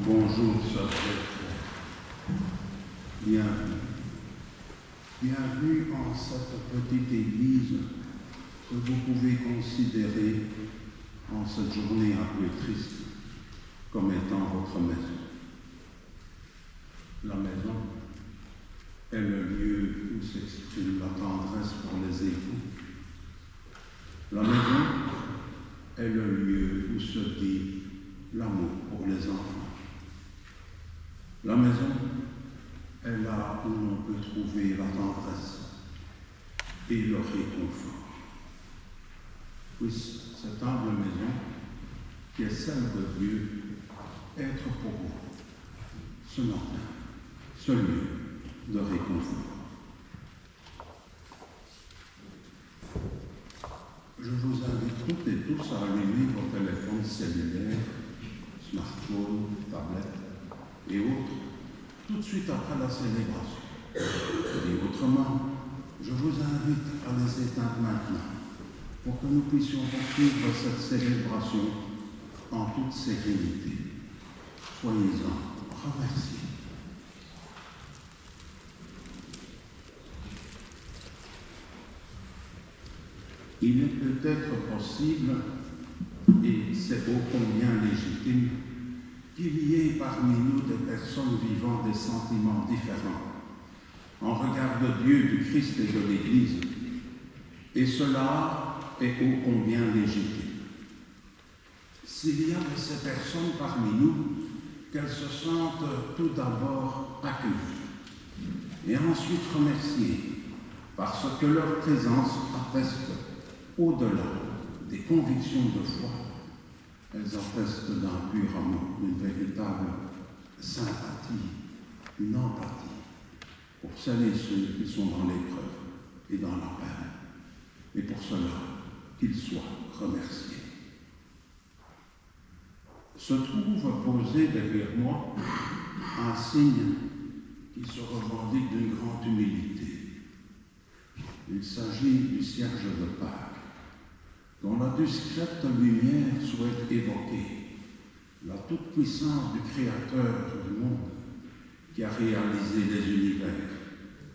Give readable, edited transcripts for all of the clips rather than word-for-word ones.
Bonjour, sœurs et frères. Bienvenue. Bienvenue en cette petite église que vous pouvez considérer en cette journée un peu triste comme étant votre maison. La maison est le lieu où s'exprime la tendresse pour les époux. La maison est le lieu où se dit l'amour pour les enfants. La maison est là où l'on peut trouver la tendresse et le réconfort. Puisse cette humble maison, qui est celle de Dieu, être pour vous ce matin, ce lieu de réconfort. Je vous invite toutes et tous à allumer vos téléphones cellulaires, smartphones, tablettes et autres, tout de suite après la célébration. Et autrement, je vous invite à les éteindre maintenant, pour que nous puissions poursuivre cette célébration en toute sérénité. Soyez-en remerciés. Il est peut-être possible, et c'est ô combien légitime, qu'il y ait parmi nous des personnes vivant des sentiments différents en regard de Dieu, du Christ et de l'Église. Et cela est ô combien légitime. S'il y a de ces personnes parmi nous, qu'elles se sentent tout d'abord accueillies et ensuite remerciées parce que leur présence atteste au-delà des convictions de foi. Elles attestent d'un pur amour, d'une véritable sympathie, une empathie pour celles et ceux qui sont dans l'épreuve et dans la peine. Et pour cela, qu'ils soient remerciés. Se trouve posé derrière moi un signe qui se revendique d'une grande humilité. Il s'agit du cierge de Pâques, dont la discrète lumière souhaite évoquer la toute-puissance du Créateur du monde qui a réalisé les univers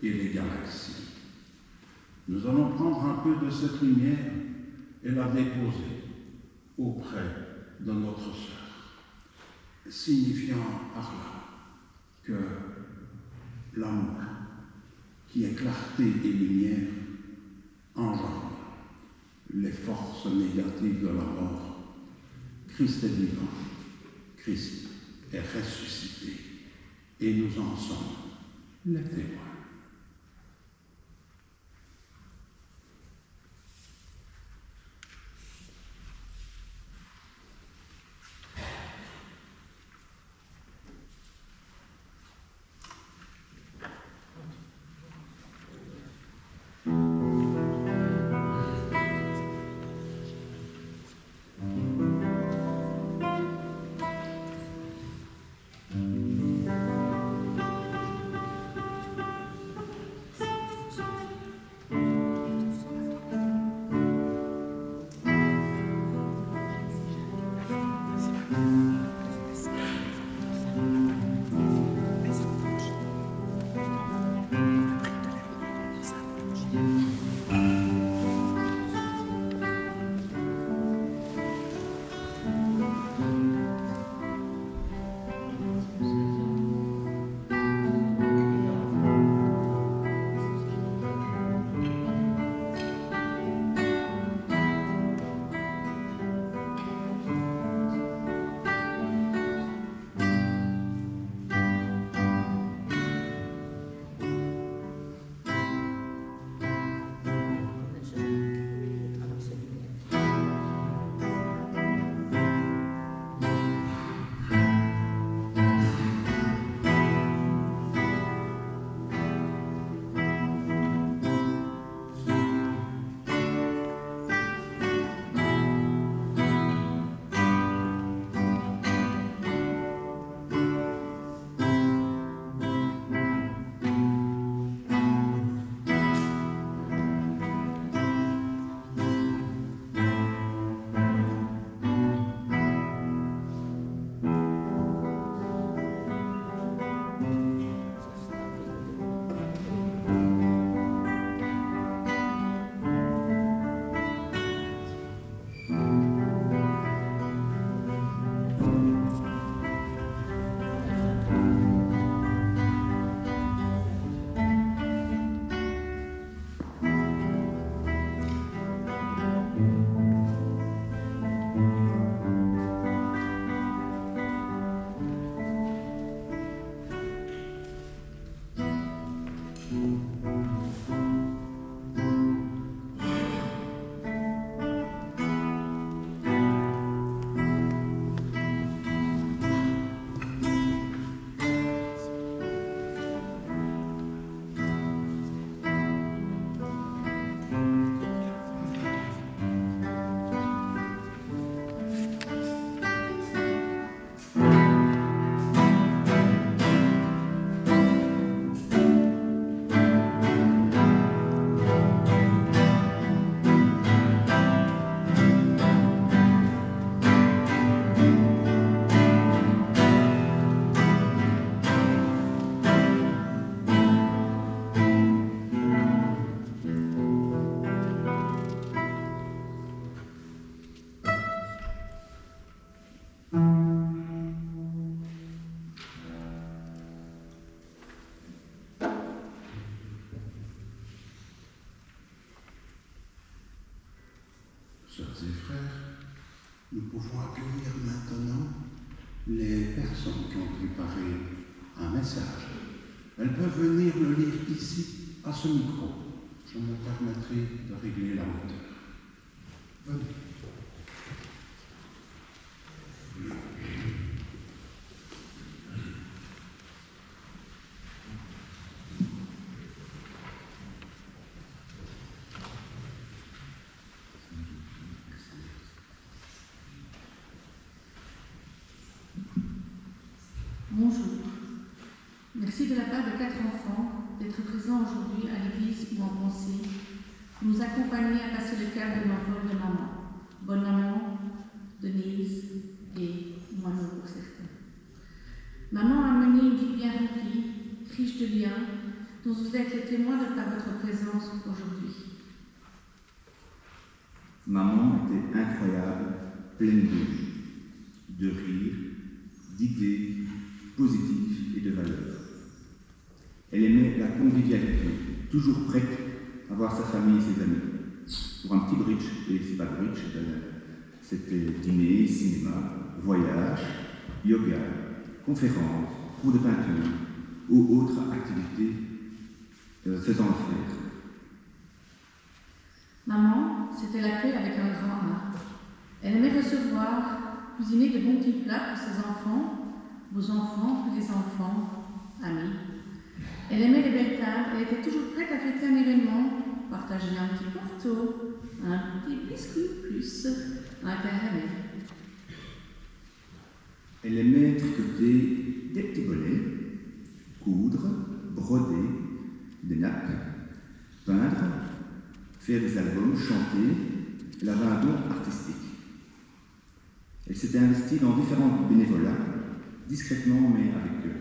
et les galaxies. Nous allons prendre un peu de cette lumière et la déposer auprès de notre sœur, signifiant par là que l'amour, qui est clarté et lumière, engendre les forces négatives de la mort. Christ est vivant, Christ est ressuscité, et nous en sommes les témoins. sœurs et frères, nous pouvons accueillir maintenant les personnes qui ont préparé un message. Elles peuvent venir le lire ici, à ce micro. Je me permettrai de régler la hauteur. Venez. Bonjour. Merci de la part de 4 enfants d'être présents aujourd'hui à l'église ou en pensée, pour nous accompagner à passer le cap de l'envol de maman. Bonne maman, Denise et moi-même pour certains. Maman a mené une vie bien remplie, riche de liens, dont vous êtes le témoin de par votre présence aujourd'hui. Maman était incroyable, pleine de vie, de rire, d'idées positives et de valeurs. Elle aimait la convivialité, toujours prête à voir sa famille et ses amis. Pour un petit bridge, et c'est pas bridge, c'était dîner, cinéma, voyage, yoga, conférences, cours de peinture ou autres activités faisant le faire. Maman, c'était l'accueil avec un grand A. Elle aimait recevoir, cuisiner de bons petits plats pour ses enfants, vos enfants, petits-enfants, amis. Elle aimait les belles tables, elle était toujours prête à fêter un événement, partager un petit porto, un petit biscuit plus, un caramel. Elle aimait tricoter des petits bonnets, coudre, broder, des nappes, peindre, faire des albums, chanter. Elle avait un don artistique. Elle s'était investie dans différents bénévolats, discrètement mais avec cœur.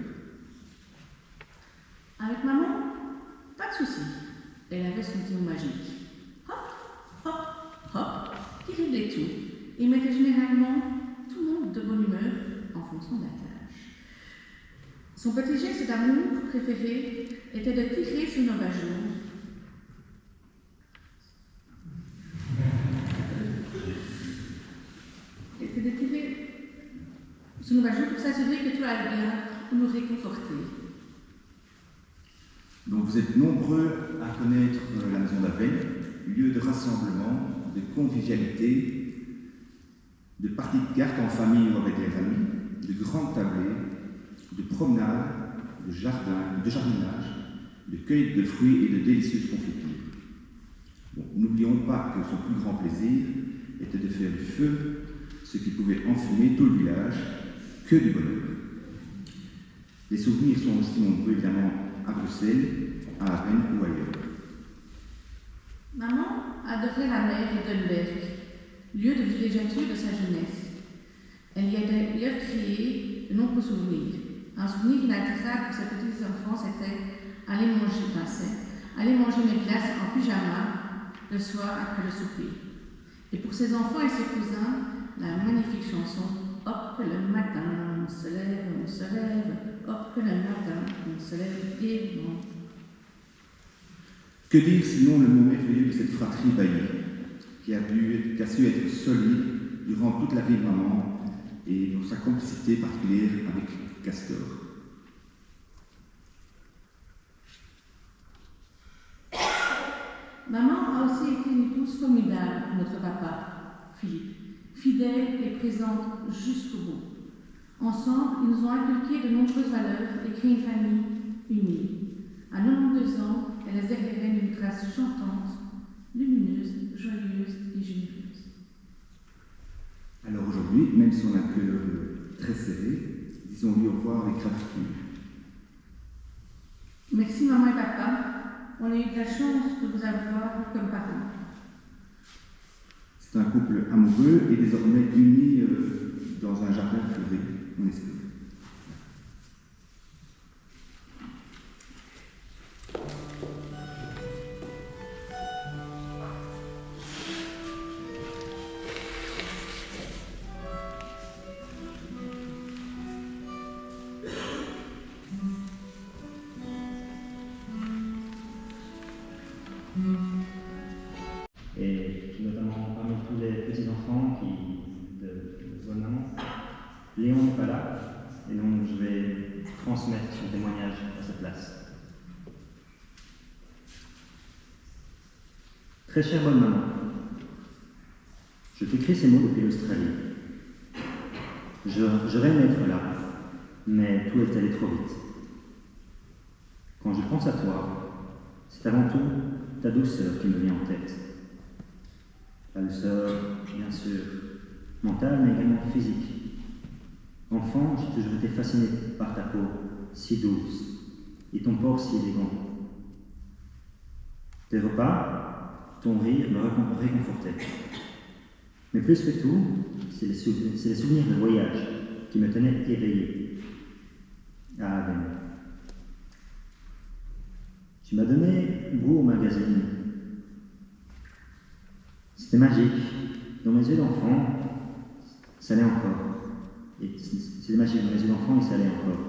Avec maman, pas de souci. Elle avait son petit mot magique. Hop, hop, hop, qui réglait tout. Et mettait généralement tout le monde de bonne humeur en fonction de la tâche. Son petit geste d'amour préféré était de tirer sur nos bajoux. Pour s'assurer que tout allait bien, pour nous réconforter. Donc vous êtes nombreux à connaître la maison d'Avenne, lieu de rassemblement, de convivialité, de parties de cartes en famille ou avec les amis, de grandes tablées, de promenades, de jardins, de jardinage, de cueillette de fruits et de délicieuses confitures. Donc, n'oublions pas que son plus grand plaisir était de faire du feu, ce qui pouvait enfumer tout le village, que du bonheur. Les souvenirs sont aussi nombreux, évidemment, à Bruxelles, à Avenne ou ailleurs. Maman adorait la mer et Dunberg, lieu de villégiature de sa jeunesse. Elle y a d'ailleurs créé de nombreux souvenirs. Un souvenir inaltérable pour ses petits enfants, c'était aller manger mes glaces en pyjama le soir après le souper. Et pour ses enfants et ses cousins, la magnifique chanson Hop que le matin, on se lève, hop que le matin, on se lève gaiement. Que dire sinon le mot merveilleux de cette fratrie Bailly, qui a su être solide durant toute la vie de maman et pour sa complicité particulière avec Castor. Maman a aussi été une épouse formidable pour notre papa, Philippe, fidèle et présente jusqu'au bout. Ensemble, ils nous ont inculqué de nombreuses valeurs et créé une famille unie. À 92 ans, elle laisse derrière elle une trace chantante, lumineuse, joyeuse et généreuse. Alors aujourd'hui, même si on a un cœur très serré, disons-lui au revoir avec gratitude. Merci maman et papa, on a eu de la chance de vous avoir comme parents. C'est un couple amoureux et désormais uni dans un jardin fleuri, on espère. Et notamment parmi tous les petits Léon n'est pas là, et donc je vais transmettre son témoignage à sa place. Très chère bonne maman, je t'écris ces mots depuis l'Australie. J'aurais aimé être là, mais tout est allé trop vite. Quand je pense à toi, c'est avant tout ta douceur qui me vient en tête. La douceur, bien sûr, mentale, mais également physique. Enfant, j'ai toujours été fasciné par ta peau, si douce, et ton port si élégant. Tes repas, ton rire me réconfortaient. Mais plus que tout, c'est les souvenirs de voyage qui me tenaient éveillé à Aven. Tu m'as donné goût au magazine. C'était magique. Dans mes yeux d'enfant, ça l'est encore. Et c'était magique dans mes yeux d'enfant et ça l'est encore.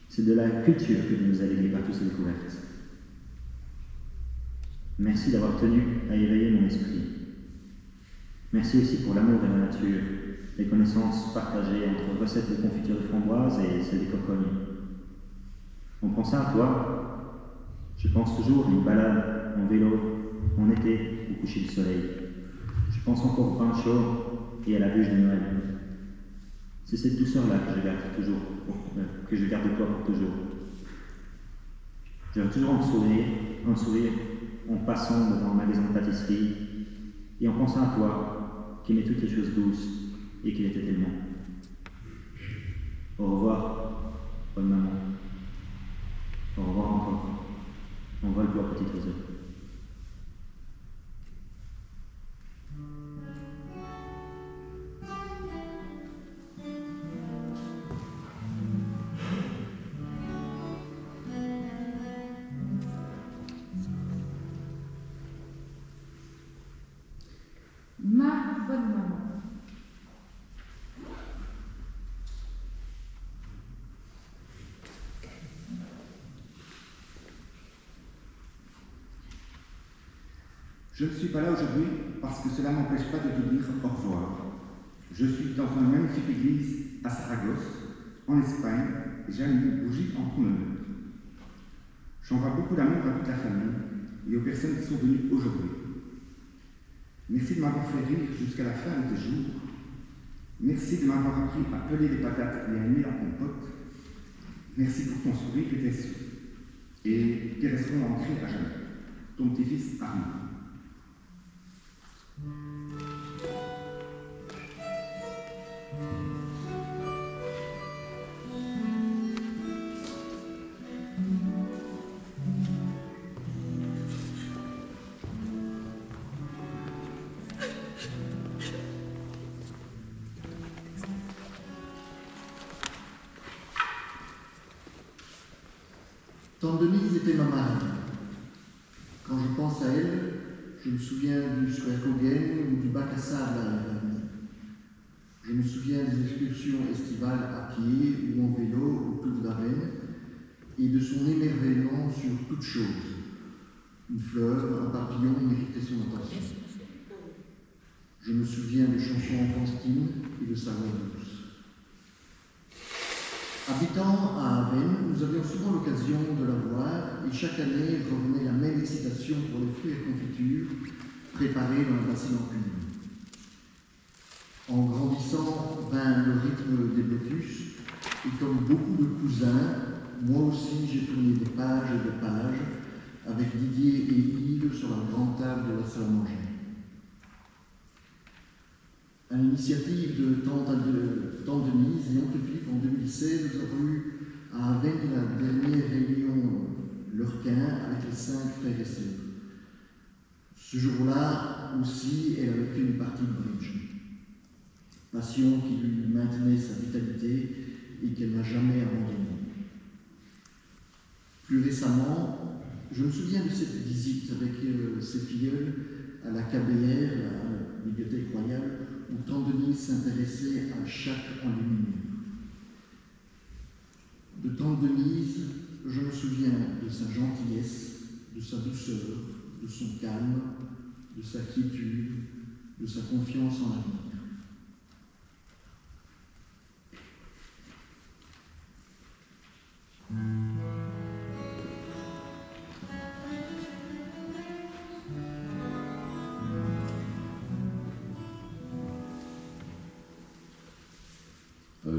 C'est de la culture que tu nous as légué par toutes ces découvertes. Merci d'avoir tenu à éveiller mon esprit. Merci aussi pour l'amour de la nature, les connaissances partagées entre recettes de confiture de framboise et celles des cocognes. En pensant à toi, je pense toujours à une balade en vélo en été au coucher du soleil. Je pense encore au pain chaud et à la bûche de Noël. C'est cette douceur-là que je garde toujours, que je garde de toi pour toujours. J'aurai toujours un sourire en passant devant un magasin de pâtisserie et en pensant à toi qui aimais toutes les choses douces et qui l'étais tellement. Au revoir, bonne maman. Au revoir encore. Envole-toi, petit oiseau. Ma bonne maman. Je ne suis pas là aujourd'hui parce que cela n'empêche pas de te dire au revoir. Je suis dans une magnifique église à Saragosse, en Espagne, et j'ai une bougie en ton honneur. J'envoie beaucoup d'amour à toute la famille et aux personnes qui sont venues aujourd'hui. Merci de m'avoir fait rire jusqu'à la fin de tes jours. Merci de m'avoir appris à peler les patates et à aimer la compote. Merci pour ton sourire et tes yeux. Et qui resteront ancrés à jamais. Ton petit-fils Arnaud. Tante Denise était ma marraine. Quand je pense à elle, je me souviens du Square-Cogen ou du bac à sable à Evan. Je me souviens des excursions estivales à pied ou en vélo autour d'Aven et de son émerveillement sur toute chose. Une fleur, un papillon méritait son attention. Je me souviens des chansons enfantines et de sa voix douce. Habitant à Aven, nous avions souvent l'occasion de la voir et chaque année revenait la même excitation pour les fruits et confitures préparés dans la bassine en cuivre. En grandissant vint le rythme des blocus et comme beaucoup de cousins, moi aussi j'ai tourné des pages et des pages avec Didier et Yves sur la grande table de la salle à manger. À l'initiative de tante Denise et oncle Philippe en 2016, nous avons eu à Aven la dernière réunion Lurquin avec les 5 frères et sœurs. Ce jour-là aussi, elle avait fait une partie de bridge. Passion qui lui maintenait sa vitalité et qu'elle n'a jamais abandonnée. Plus récemment, je me souviens de cette visite avec ses filleuls à la KBR, la Bibliothèque Royale, où tante Denise s'intéressait à chaque enluminure. De tante Denise, je me souviens de sa gentillesse, de sa douceur, de son calme, de sa quiétude, de sa confiance en l'avenir.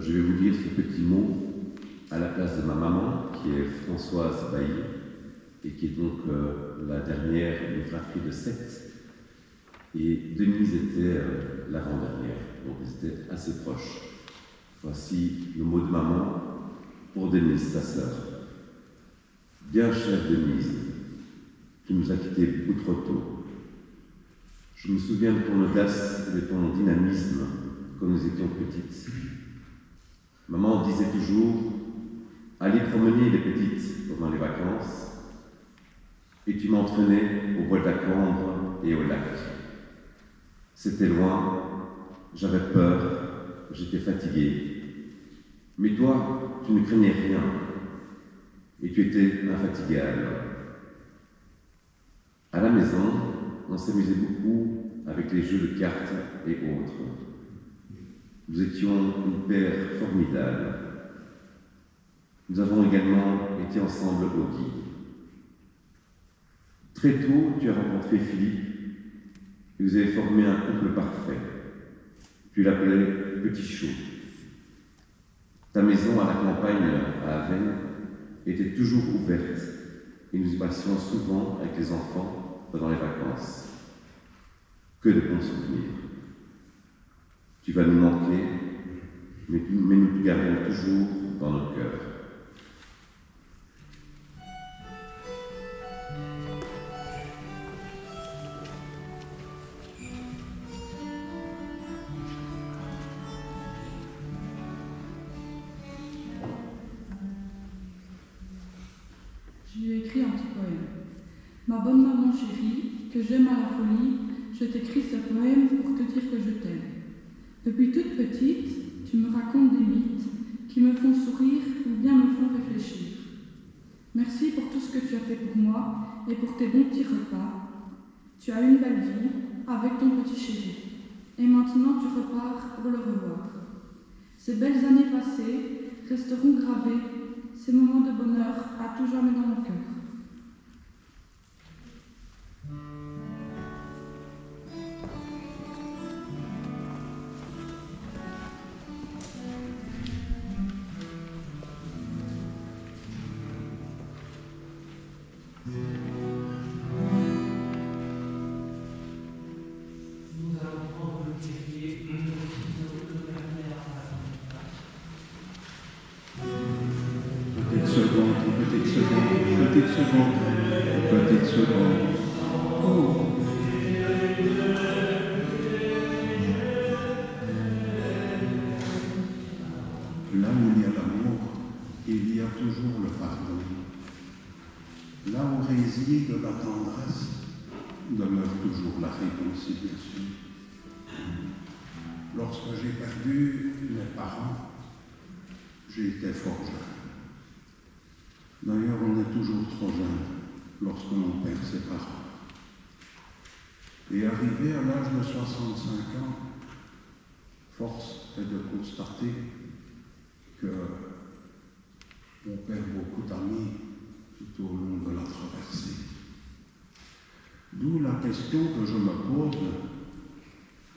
je vais vous lire ce petit mot à la place de ma maman, qui est Françoise Bailly, et qui est donc la dernière d'une fratrie de 7. Et Denise était l'avant-dernière, donc ils étaient assez proches. Voici le mot de maman pour Denise, sa sœur. Bien chère Denise, tu nous as quittés beaucoup trop tôt. Je me souviens de ton audace et de ton dynamisme quand nous étions petites. Maman disait toujours « Allez promener les petites pendant les vacances » et tu m'entraînais au bois d'Acambre et au lac. C'était loin, j'avais peur, j'étais fatigué. Mais toi, tu ne craignais rien et tu étais infatigable. À la maison, on s'amusait beaucoup avec les jeux de cartes et autres. Nous étions une paire formidable. Nous avons également été ensemble au guide. Très tôt, tu as rencontré Philippe et vous avez formé un couple parfait. Tu l'appelais Petit Chaud. Ta maison à la campagne à Avesnes était toujours ouverte et nous y passions souvent avec les enfants pendant les vacances. Que de bons souvenirs. Tu vas nous manquer, mais nous te gardons toujours dans nos cœurs. Je lui ai écrit un petit poème. Ma bonne maman chérie, que j'aime à la folie, je t'écris ce poème pour te dire que je t'aime. Depuis toute petite, tu me racontes des mythes qui me font sourire ou bien me font réfléchir. Merci pour tout ce que tu as fait pour moi et pour tes bons petits repas. Tu as une belle vie avec ton petit chéri. Et maintenant tu repars pour le revoir. Ces belles années passées resteront gravées, ces moments de bonheur à tout jamais dans mon cœur. Petite seconde. Oh. Là où il y a l'amour, il y a toujours le pardon. Là où réside la tendresse, demeure toujours la réconciliation. Lorsque j'ai perdu mes parents, j'ai été fort jeune. D'ailleurs, on est toujours trop jeune lorsque l'on perd ses parents. Et arrivé à l'âge de 65 ans, force est de constater que on perd beaucoup d'amis tout au long de la traversée. D'où la question que je me pose,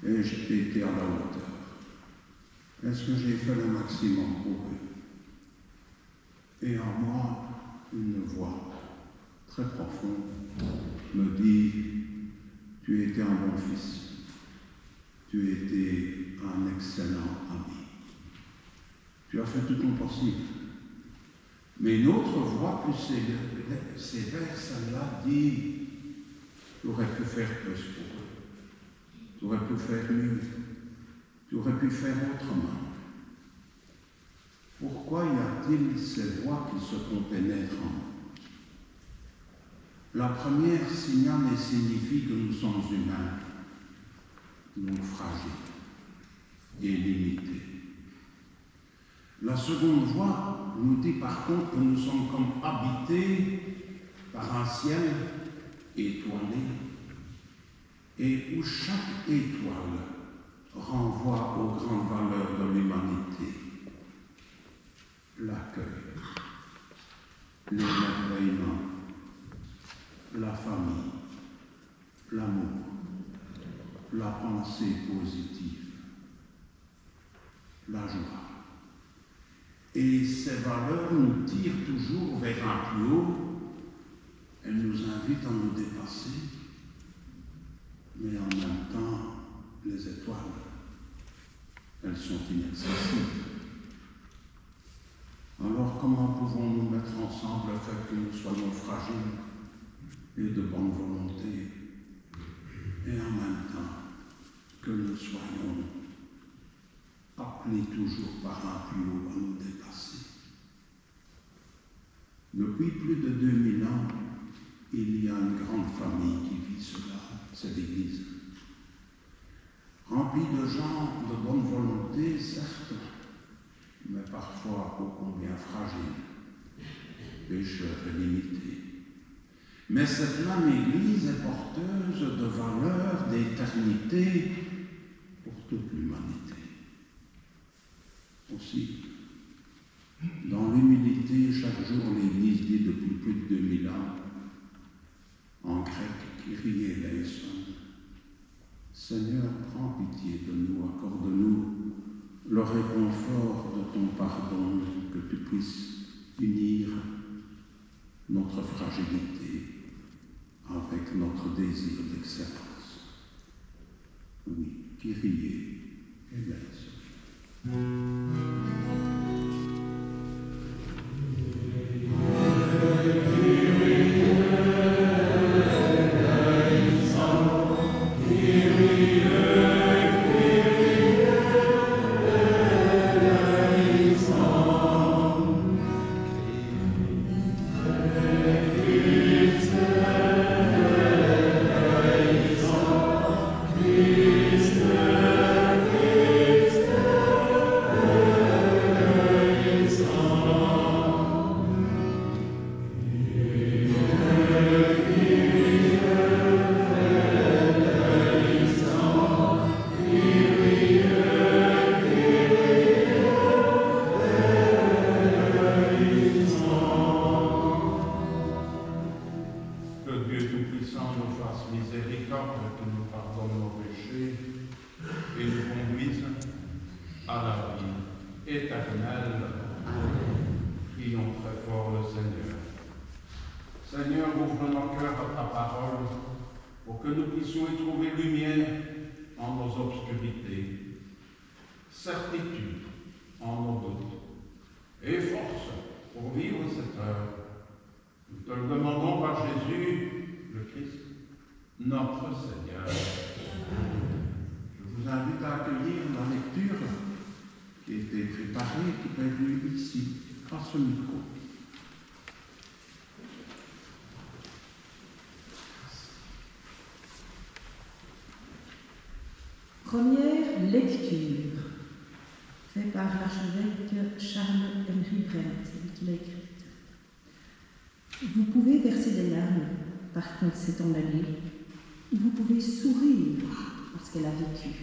ai-je été à la hauteur? Est-ce que j'ai fait le maximum pour eux? Et en moi, une voix très profonde me dit « Tu étais un bon fils, tu étais un excellent ami, tu as fait tout ton possible. » Mais une autre voix plus sévère, celle-là, dit « Tu aurais pu faire plus pour eux, tu aurais pu faire mieux, tu aurais pu faire autrement. » Pourquoi y a-t-il ces voix qui se compénètrent en nous? La première signale et signifie que nous sommes humains, donc fragiles et limités. La seconde voix nous dit par contre que nous sommes comme habités par un ciel étoilé et où chaque étoile renvoie aux grandes valeurs de l'humanité. L'accueil, l'émerveillement, la famille, l'amour, la pensée positive, la joie. Et ces valeurs nous tirent toujours vers un plus haut. Elles nous invitent à nous dépasser. Mais en même temps, les étoiles, elles sont inaccessibles. Alors comment pouvons-nous mettre ensemble le fait que nous soyons fragiles et de bonne volonté, et en même temps que nous soyons appelés toujours par un plus haut à nous dépasser? Depuis plus de 2000 ans, il y a une grande famille qui vit cela, c'est l'Église. Remplie de gens de bonne volonté, certes, mais parfois ô combien fragiles, pécheurs et limités. Mais cette même Église est porteuse de valeurs d'éternité pour toute l'humanité. Aussi, dans l'humilité, chaque jour l'Église dit depuis plus de 2000 ans, en grec, Kyrie eleison, Seigneur, prends pitié de nous, accorde-nous le réconfort de ton pardon, que tu puisses unir notre fragilité avec notre désir d'excellence. Oui, Kyrie eleison. Seigneur, ouvre nos cœurs à ta parole pour que nous puissions y trouver lumière en nos obscurités, certitude en nos doutes et force pour vivre cette heure. Nous te le demandons par Jésus, le Christ, notre Seigneur. Je vous invite à accueillir la lecture qui a été préparée, qui peut être lue ici, à ce micro. Première lecture, faite par l'archevêque Charles-Henri Brent, c'est lui qui l'a écrite. Vous pouvez verser des larmes parce qu'elle s'est en allée, ou vous pouvez sourire parce qu'elle a vécu.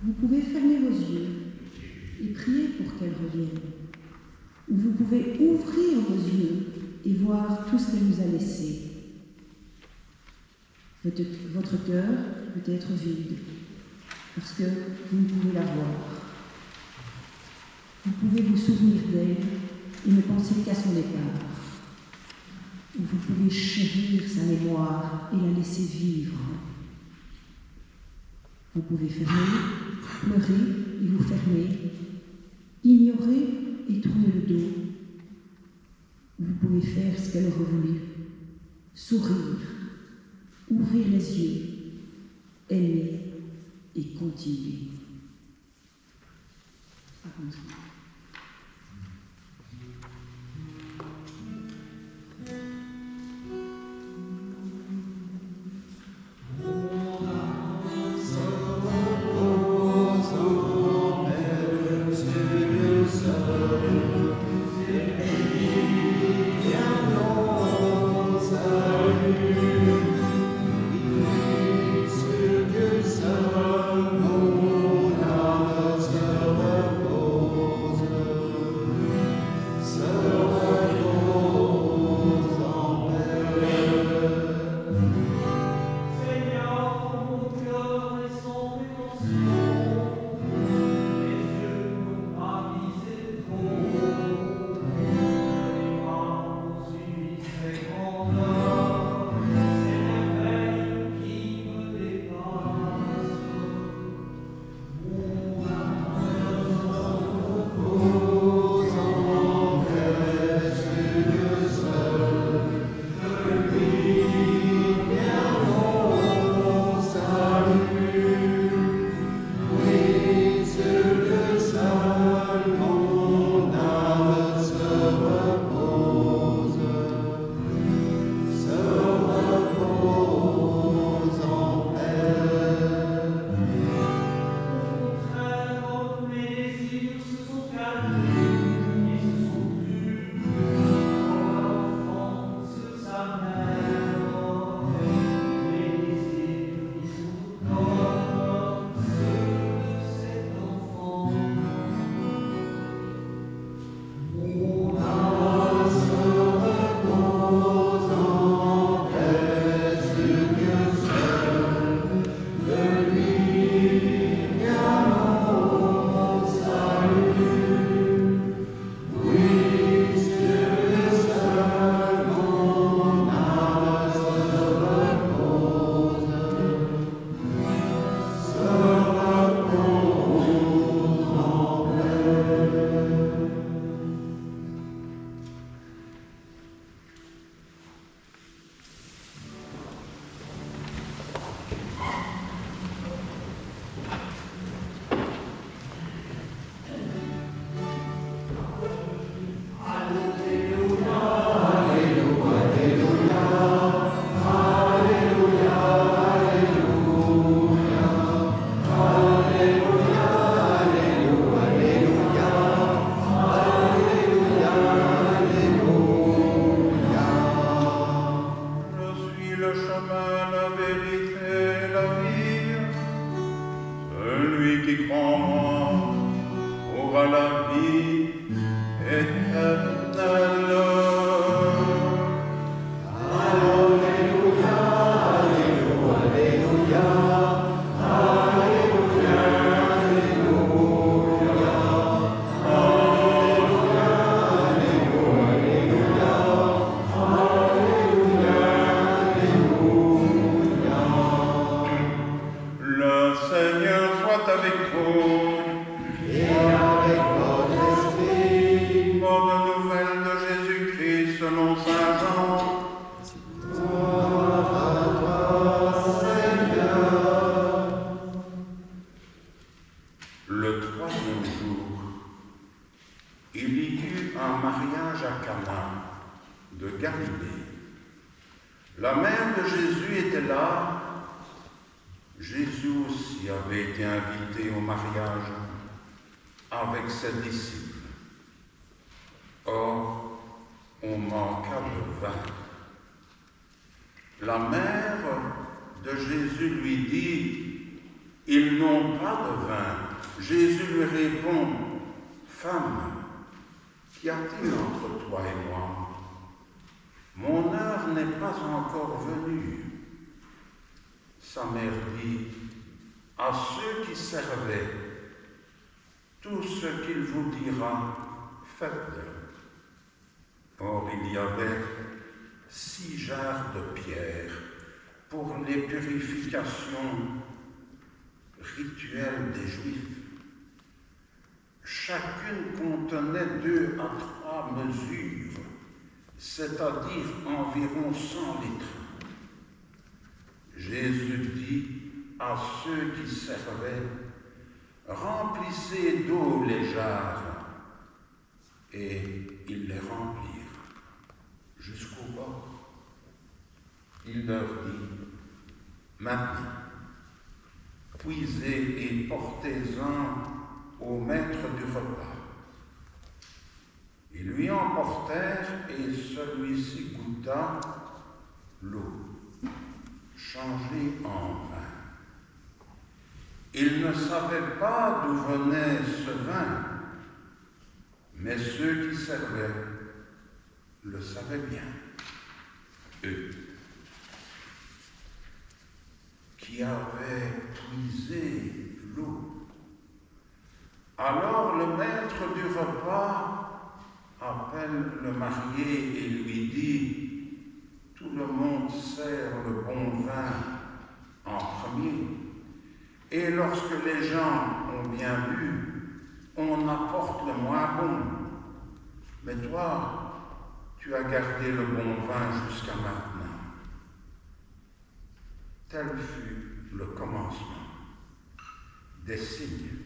Vous pouvez fermer vos yeux et prier pour qu'elle revienne, ou vous pouvez ouvrir vos yeux et voir tout ce qu'elle nous a laissé. Votre cœur peut être vide, parce que vous ne pouvez la voir. Vous pouvez vous souvenir d'elle et ne penser qu'à son départ. Ou vous pouvez chérir sa mémoire et la laisser vivre. Vous pouvez fermer, pleurer et vous fermer, ignorer et tourner le dos. Vous pouvez faire ce qu'elle aurait voulu, sourire, ouvrir les yeux, aimer et continuer. Oh Celui qui croit en moi aura la vie éternelle. La mère de Jésus était là. Jésus aussi avait été invité au mariage avec ses disciples. Or, on manqua de vin. La mère de Jésus lui dit, « Ils n'ont pas de vin. » Jésus lui répond, « Femme, qu'y a-t-il entre toi et moi ? Mon heure n'est pas encore venue. » Sa mère dit, « À ceux qui servaient, tout ce qu'il vous dira, faites-le. » Or, il y avait 6 jarres de pierre pour les purifications rituelles des Juifs. Chacune contenait 2 à 3 mesures, c'est-à-dire environ 100 litres. Jésus dit à ceux qui servaient, « Remplissez d'eau les jarres. » Et ils les remplirent jusqu'au bord. Il leur dit, « Maintenant, puisez et portez-en au maître du repas. » Ils lui emportèrent et celui-ci goûta l'eau, changée en vin. Il ne savait pas d'où venait ce vin, mais ceux qui servaient le savaient bien. Eux, qui avaient puisé l'eau. Alors le maître du repas appelle le marié et lui dit, « Tout le monde sert le bon vin en premier, et lorsque les gens ont bien bu, on apporte le moins bon. Mais toi, tu as gardé le bon vin jusqu'à maintenant. » Tel fut le commencement des signes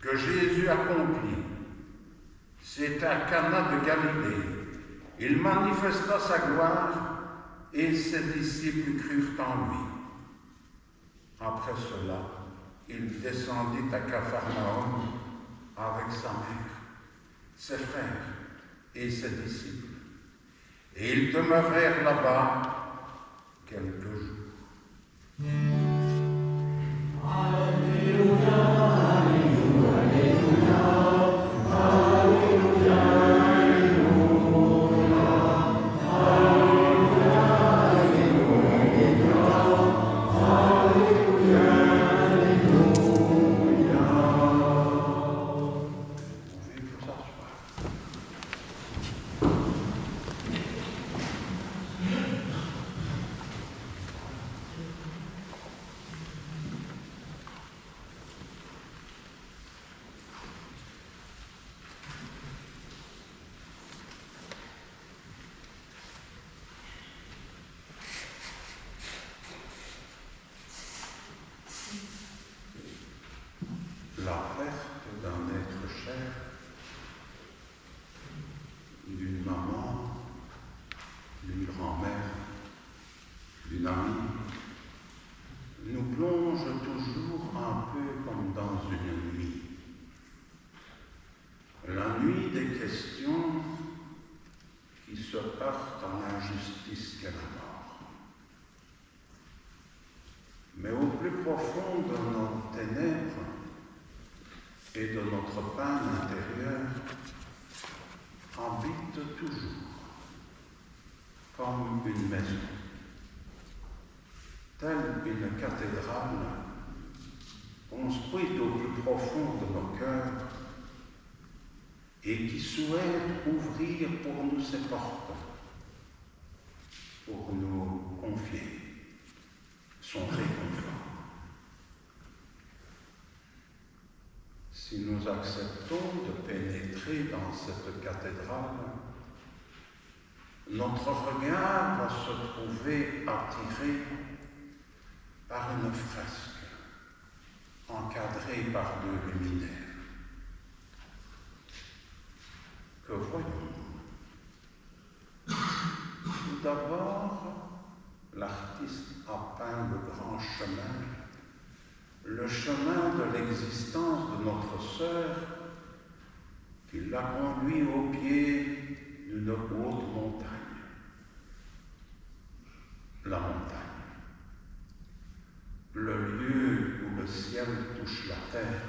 que Jésus accomplit. C'est à Cana de Galilée. Il manifesta sa gloire et ses disciples crurent en lui. Après cela, il descendit à Capharnaüm avec sa mère, ses frères et ses disciples. Et ils demeurèrent là-bas quelques jours. La perte d'un être cher, d'une maman, d'une grand-mère, d'une amie, nous plonge toujours un peu comme dans une nuit. La nuit des questions qui se heurtent à l'injustice qu'est la mort. Mais au plus profond de nos ténèbres, notre pain intérieur habite toujours, comme une maison, telle une cathédrale construite au plus profond de nos cœurs et qui souhaite ouvrir pour nous ses portes, pour nous confier son réconfort. Si nous acceptons de pénétrer dans cette cathédrale, notre regard va se trouver attiré par une fresque encadrée par deux luminaires. Que voyons-nous? Tout d'abord, l'artiste a peint le grand chemin, le chemin de l'existence de notre sœur, qui l'a conduit au pied d'une haute montagne. La montagne, le lieu où le ciel touche la terre.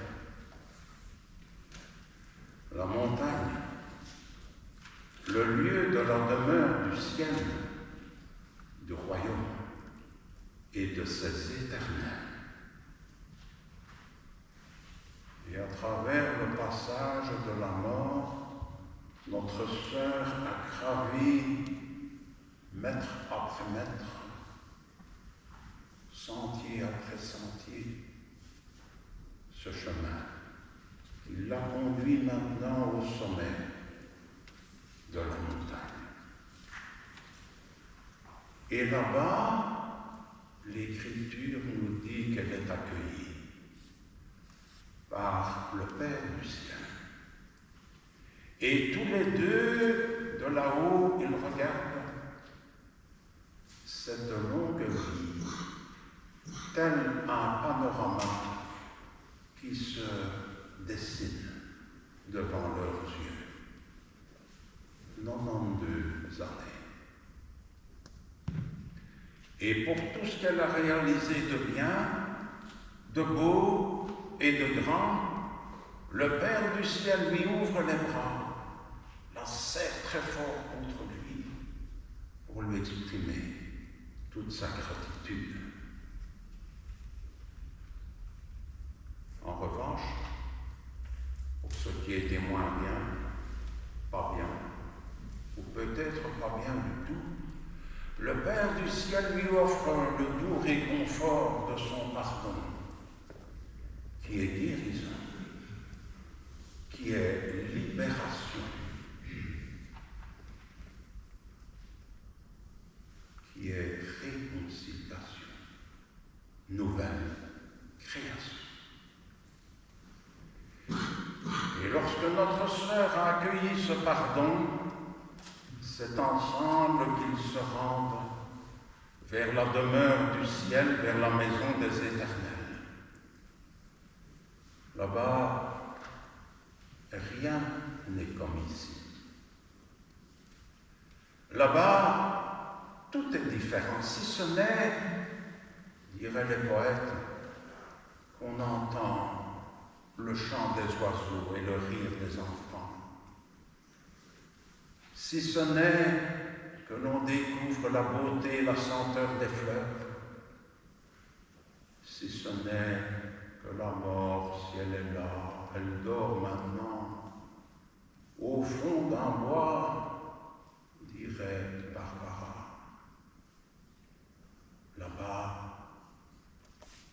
La montagne, le lieu de la demeure du ciel, du royaume et de ses éternels. Et à travers le passage de la mort, notre sœur a gravi, mètre après mètre, sentier après sentier, ce chemin. Il l'a conduit maintenant au sommet de la montagne. Et là-bas, l'Écriture nous dit qu'elle est accueillie par le Père du ciel. Et tous les deux, de là-haut, ils regardent cette longue vie, tel un panorama qui se dessine devant leurs yeux. 92 années. Et pour tout ce qu'elle a réalisé de bien, de beau et de grand, le Père du ciel lui ouvre les bras, la serre très fort contre lui, pour lui exprimer toute sa gratitude. En revanche, pour ceux qui étaient moins bien, pas bien, ou peut-être pas bien du tout, le Père du ciel lui offre le doux réconfort de son pardon, qui est guérison, qui est libération, qui est réconciliation, nouvelle création. Et lorsque notre sœur a accueilli ce pardon, c'est ensemble qu'ils se rendent vers la demeure du ciel, vers la maison des éternels. Là-bas, rien n'est comme ici. Là-bas, tout est différent, si ce n'est, diraient les poètes, qu'on entend le chant des oiseaux et le rire des enfants. Si ce n'est que l'on découvre la beauté et la senteur des fleurs, si ce n'est que la mort, si elle est là, elle dort maintenant, au fond d'un bois, dirait Barbara. Là-bas,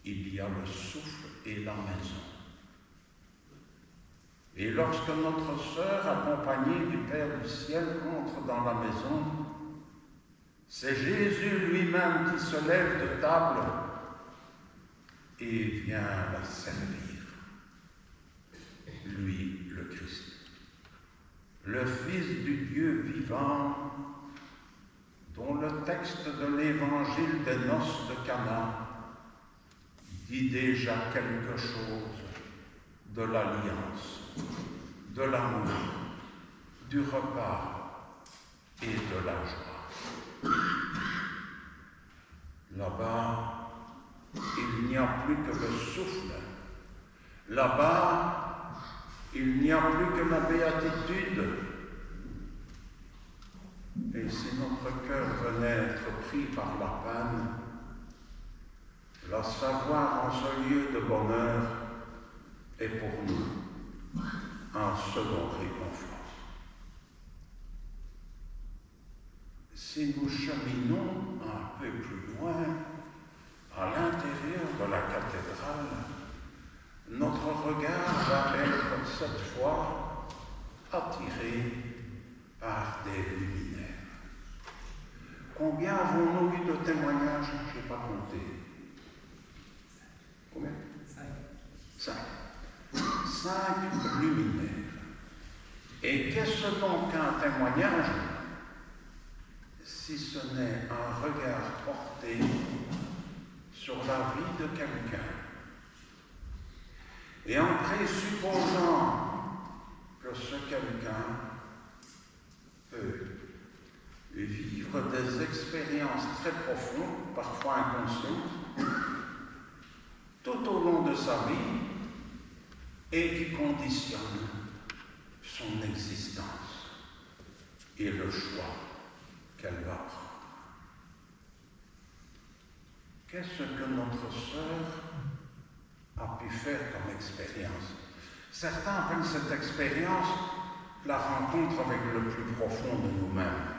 il y a le souffle et la maison. Et lorsque notre sœur, accompagnée du Père du ciel, entre dans la maison, c'est Jésus lui-même qui se lève de table et vient la servir. Lui, le Christ, le Fils du Dieu vivant, dont le texte de l'évangile des noces de Cana dit déjà quelque chose de l'alliance, de l'amour, du repas et de la joie. Là-bas, il n'y a plus que le souffle. Là-bas, il n'y a plus que la béatitude. Et si notre cœur venait être pris par la peine, la savoir en ce lieu de bonheur est pour nous un second réconfort. Si nous cheminons un peu plus loin, à l'intérieur de la cathédrale, notre regard va être cette fois attiré par des luminaires. Combien avons-nous eu de témoignages? Je n'ai pas compté. Combien? 5. 5 luminaires. Et qu'est-ce donc qu'un témoignage si ce n'est un regard porté sur la vie de quelqu'un? Et en présupposant que ce quelqu'un peut vivre des expériences très profondes, parfois inconscientes, tout au long de sa vie, et qui conditionnent son existence et le choix qu'elle va prendre. Qu'est-ce que notre sœur a pu faire comme expérience? Certains appellent cette expérience la rencontre avec le plus profond de nous-mêmes.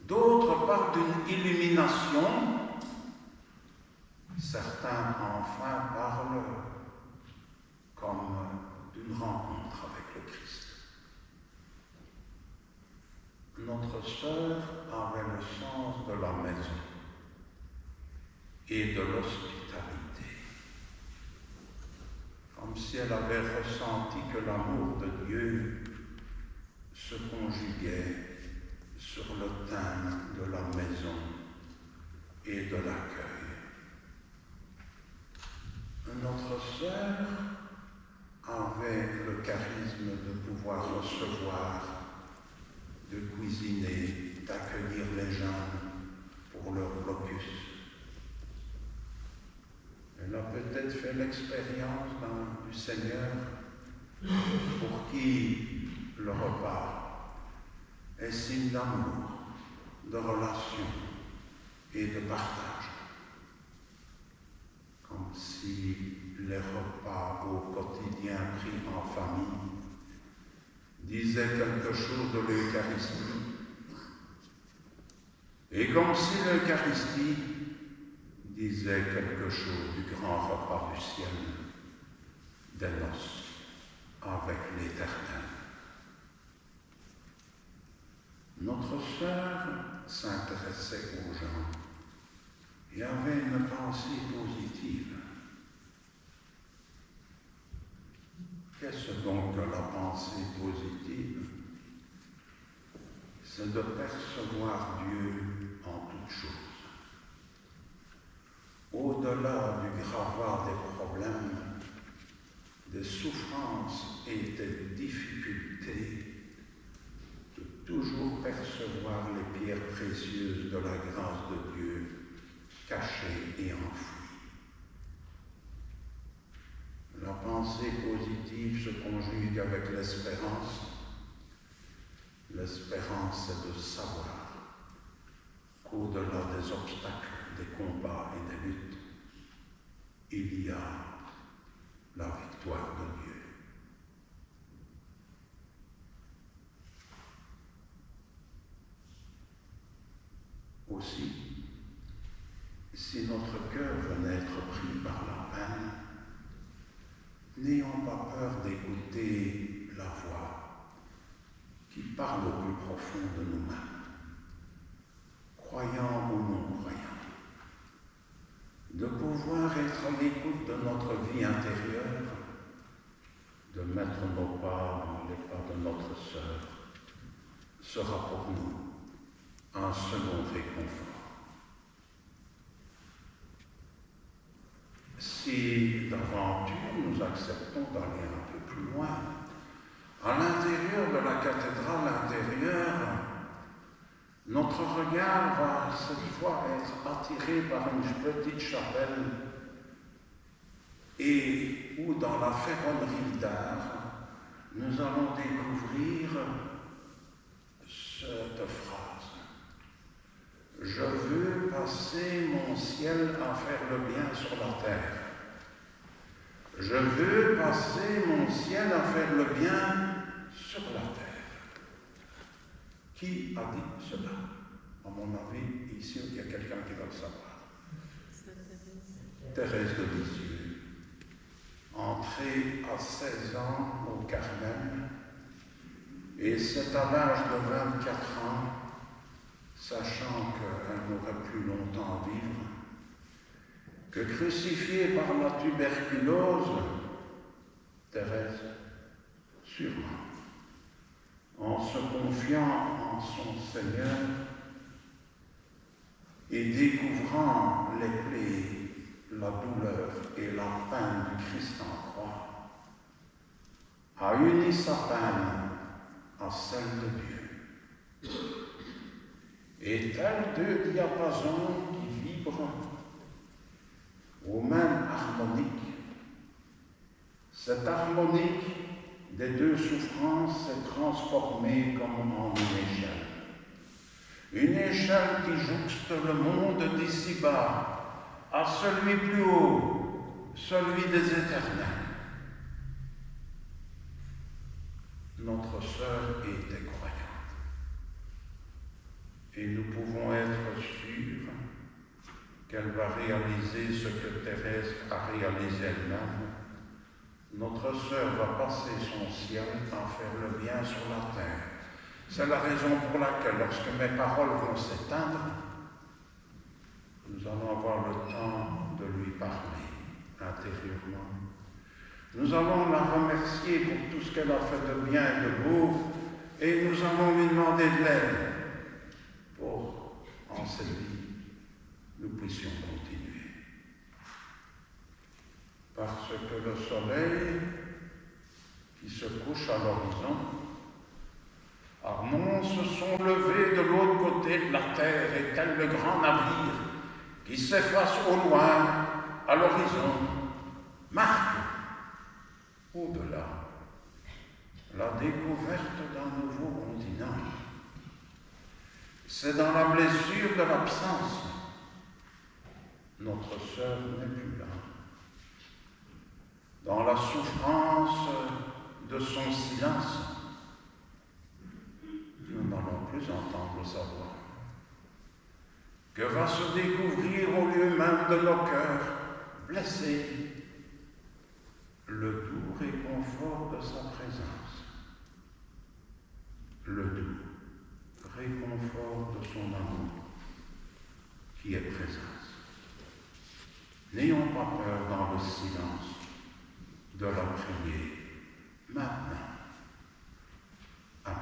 D'autres parlent d'une illumination. Certains enfin parlent comme d'une rencontre avec le Christ. Notre sœur avait le sens de la maison et de l'hospitalité, comme si elle avait ressenti que l'amour de Dieu se conjuguait sur le thème de la maison et de l'accueil. Notre sœur avait le charisme de pouvoir recevoir, de cuisiner, d'accueillir les jeunes pour leur blocus. Elle a peut-être fait l'expérience du Seigneur pour qui le repas est signe d'amour, de relation et de partage. Comme si les repas au quotidien pris en famille disaient quelque chose de l'Eucharistie. Et comme si l'Eucharistie disait quelque chose du grand repas du ciel, des noces avec l'Éternel. Notre sœur s'intéressait aux gens et avait une pensée positive. Qu'est-ce donc que la pensée positive? C'est de percevoir Dieu en toutes choses. Au-delà du gravats des problèmes, des souffrances et des difficultés, de toujours percevoir les pierres précieuses de la grâce de Dieu cachées et enfouies. La pensée positive se conjugue avec l'espérance. L'espérance, c'est de savoir qu'au-delà des obstacles, des combats et des luttes, il y a la victoire de Dieu. Aussi, si notre cœur venait être pris par la peine, n'ayons pas peur d'écouter la voix qui parle au plus profond de nous-mêmes, croyants ou non-croyants, de pouvoir être à l'écoute de notre vie intérieure, de mettre nos pas dans les pas de notre sœur, sera pour nous un second réconfort. Si d'aventure nous acceptons d'aller un peu plus loin, à l'intérieur de la cathédrale intérieure, notre regard va cette fois être attiré par une petite chapelle et où dans la ferronnerie d'art, nous allons découvrir cette phrase. Je veux passer mon ciel à faire le bien sur la terre. Je veux passer mon ciel à faire le bien sur la terre. Qui a dit cela? À mon avis, ici, il y a quelqu'un qui va le savoir. Thérèse de Lisieux, entrée à 16 ans au Carmel, et c'est à l'âge de 24 ans, sachant qu'elle n'aurait plus longtemps à vivre, que crucifiée par la tuberculose, Thérèse, sûrement, en se confiant en son Seigneur et découvrant les plaies, la douleur et la peine du Christ en croix, a uni sa peine à celle de Dieu. Et tels deux diapasons qui vibrent aux mêmes harmoniques, cette harmonique des deux souffrances s'est transformée comme en une échelle. Une échelle qui jouxte le monde d'ici-bas à celui plus haut, celui des éternels. Notre sœur était croyante. Et nous pouvons être sûrs qu'elle va réaliser ce que Thérèse a réalisé elle-même. Notre sœur va passer son ciel à faire le bien sur la terre. C'est la raison pour laquelle, lorsque mes paroles vont s'éteindre, nous allons avoir le temps de lui parler intérieurement. Nous allons la remercier pour tout ce qu'elle a fait de bien et de beau, et nous allons lui demander de l'aide pour, en cette vie, nous puissions continuer. Parce que le soleil qui se couche à l'horizon annonce son lever de l'autre côté de la terre, et tel le grand navire qui s'efface au loin, à l'horizon, marque au-delà la découverte d'un nouveau continent. C'est dans la blessure de l'absence. Notre sœur n'est plus là. Dans la souffrance de son silence, nous n'allons plus entendre sa voix. Que va se découvrir au lieu même de nos cœurs blessés le doux réconfort de sa présence, le doux réconfort de son amour qui est présence. N'ayons pas peur dans le silence de la prière maintenant. Amen.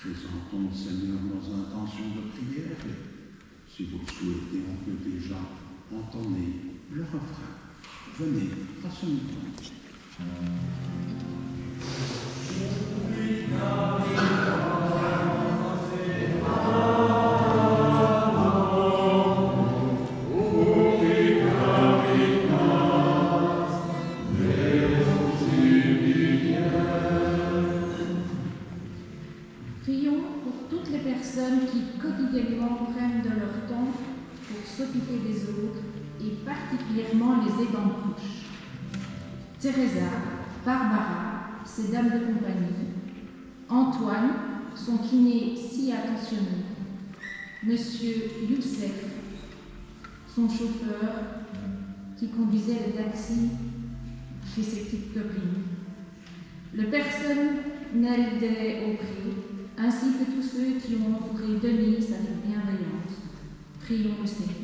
Présentons, Seigneur, nos intentions de prière. Si vous le souhaitez, on peut déjà entonner le refrain. Venez, façonnons-nous. Teresa, Barbara, ses dames de compagnie, Antoine, son kiné si attentionné, Monsieur Youssef, son chauffeur, qui conduisait le taxi chez ses petites copines, le personnel des Aubry, ainsi que tous ceux qui ont entouré Denise avec bienveillance. Prions le Seigneur.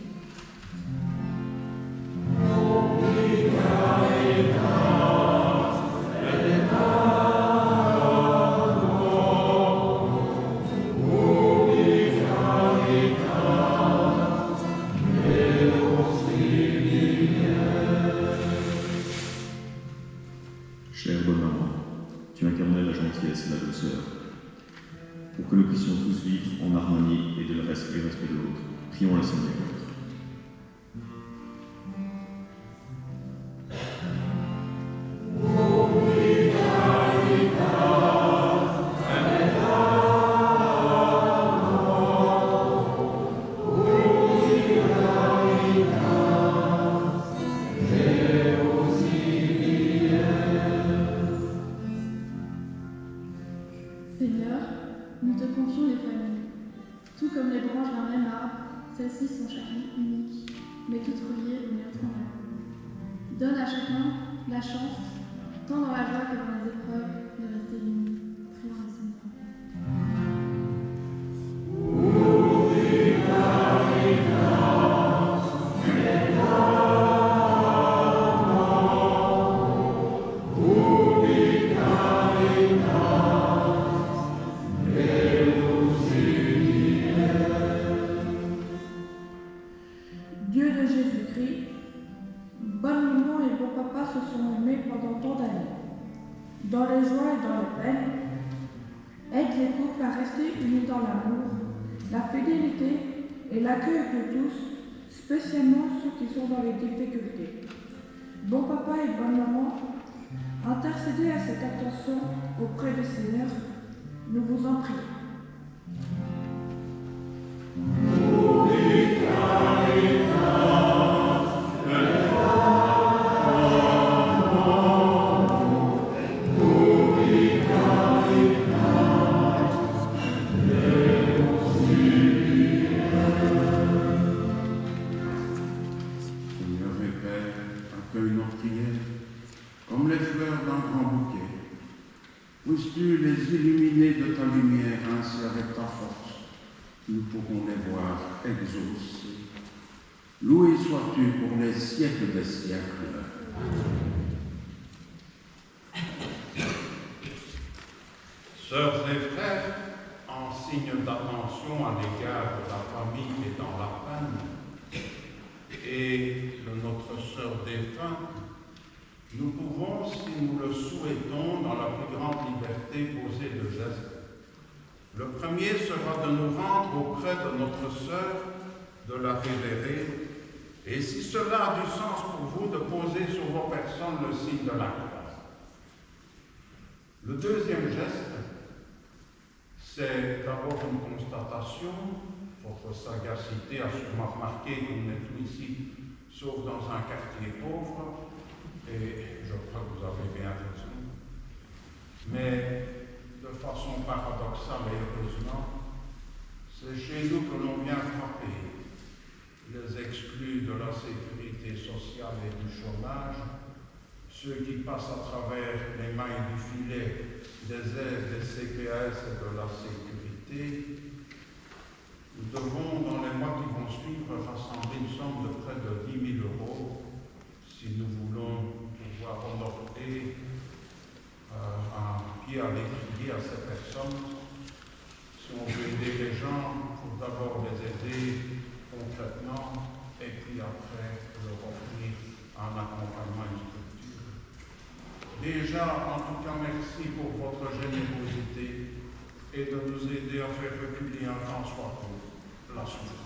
Chère bonne maman, tu incarnais la gentillesse et la douceur. Pour que nous puissions tous vivre en harmonie et de le respect de l'autre, prions le Seigneur. Seigneur, nous te confions les familles. Tout comme les branches d'un même arbre, celles-ci sont chacune uniques, mais toutes reliées au lien fondamental. Donne à chacun la chance, tant dans la joie que dans les épreuves, de rester unis. Prions le Seigneur. Dieu de Jésus-Christ, bonne maman et bon papa se sont aimés pendant tant d'années. Dans les joies et dans les peines, aide les couples à rester unis dans l'amour, la fidélité et l'accueil de tous, spécialement ceux qui sont dans les difficultés. Bon papa et bonne maman, intercédez à cette attention auprès du Seigneur, nous vous en prions. Accueille nos prières comme les fleurs d'un grand bouquet. Puisses-tu les illuminer de ta lumière, ainsi avec ta force, nous pourrons les voir exaucés. Loué sois-tu pour les siècles des siècles. Sœurs et frères, en signe d'attention à l'égard de la famille qui est dans la peine, et de notre sœur défunte, nous pouvons, si nous le souhaitons, dans la plus grande liberté, poser deux gestes. Le premier sera de nous rendre auprès de notre sœur, de la révérer, et si cela a du sens pour vous, de poser sur vos personnes le signe de la croix. Le deuxième geste, c'est d'abord une constatation. Votre sagacité a sûrement remarqué qu'on est tous ici, sauf dans un quartier pauvre, et je crois que vous avez bien raison. Mais de façon paradoxale et heureusement, c'est chez nous que l'on vient frapper les exclus de la sécurité sociale et du chômage, ceux qui passent à travers les mailles du filet des aides, des CPS et de la sécurité. Nous devons, dans les mois qui vont suivre, rassembler une somme de près de 10 000 € si nous voulons pouvoir honorer un pied à l'étrier à ces personnes. Si on veut aider les gens, il faut d'abord les aider concrètement et puis après leur offrir un accompagnement, une structure. Déjà, en tout cas, merci pour votre générosité et de nous aider à faire reculer un temps soit peu la souffrance.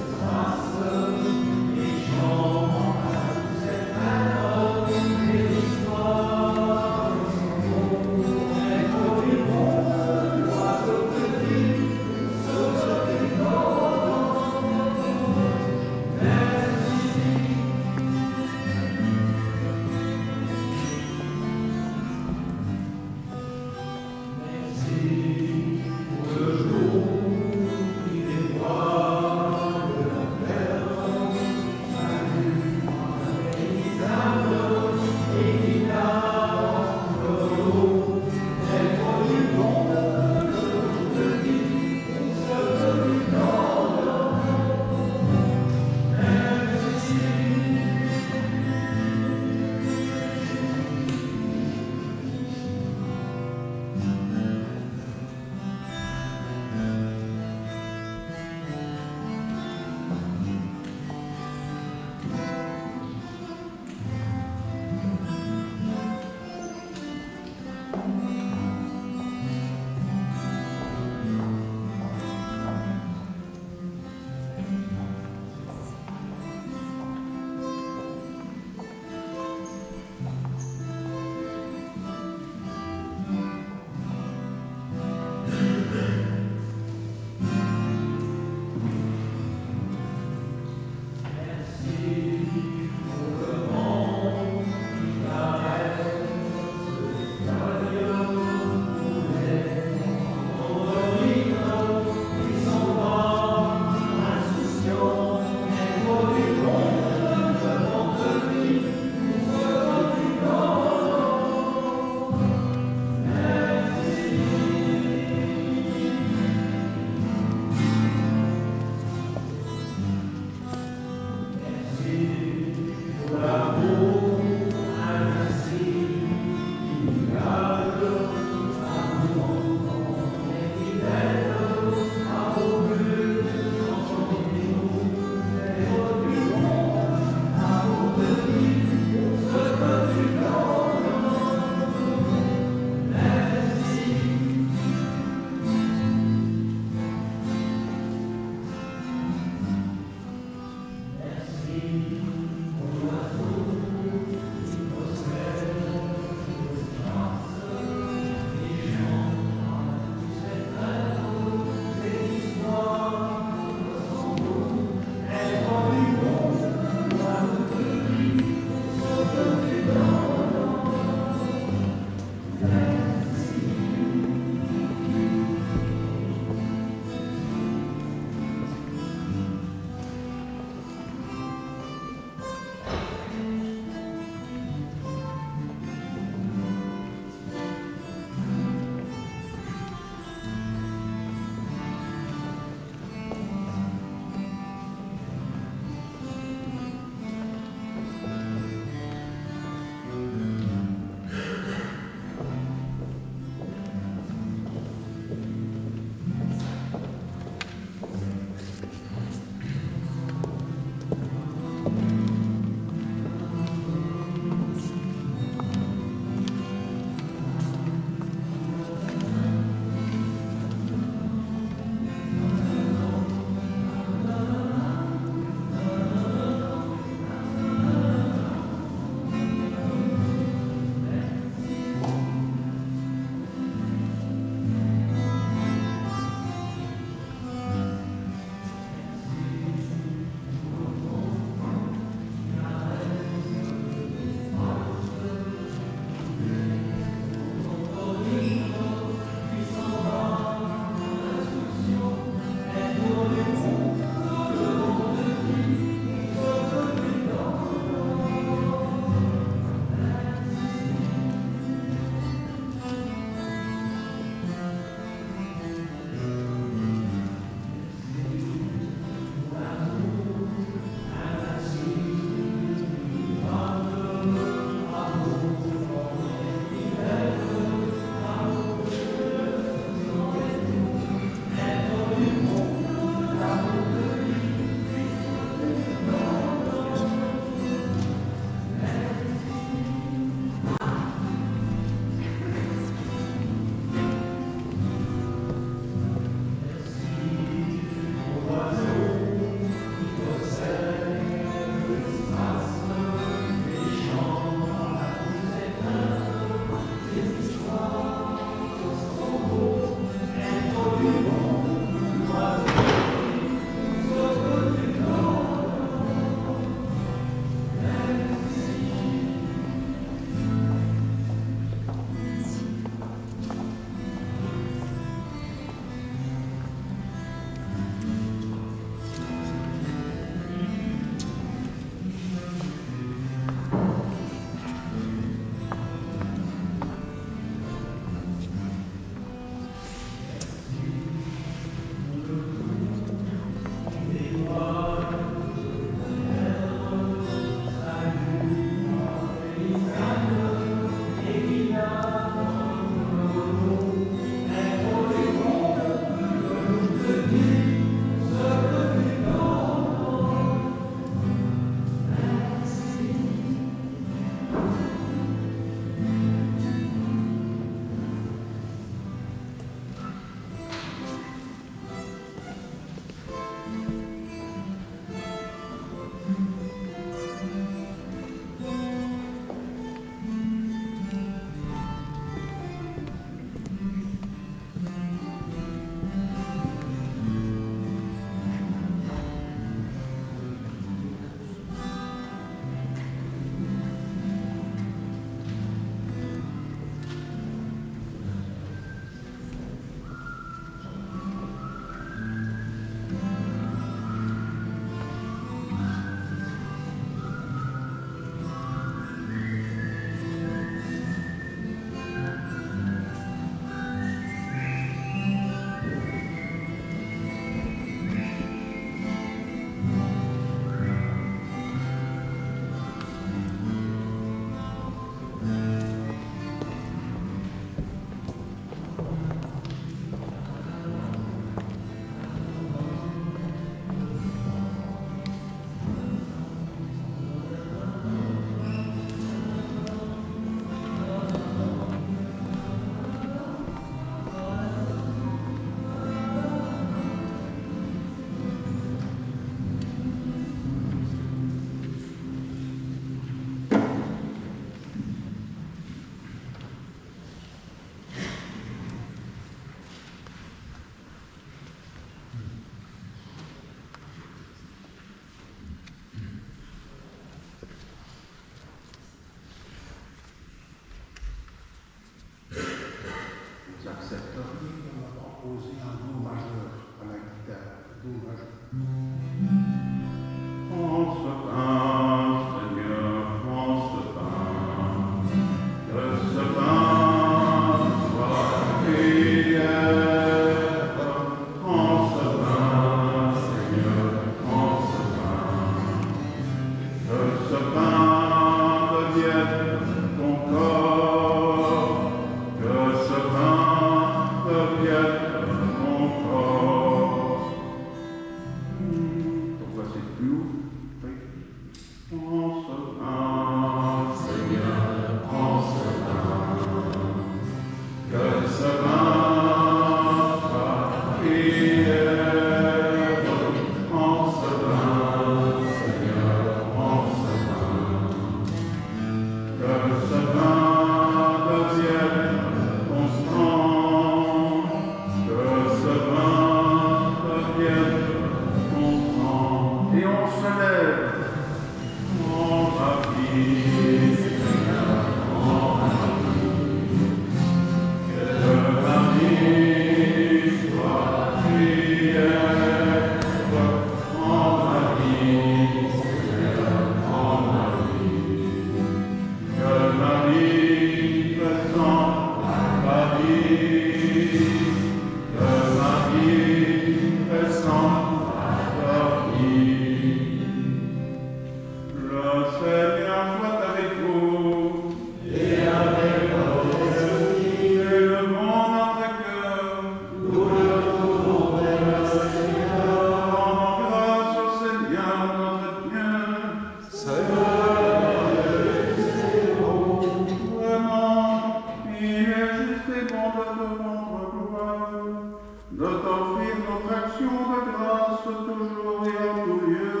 de t'offrir notre action de grâce toujours et en tout lieu,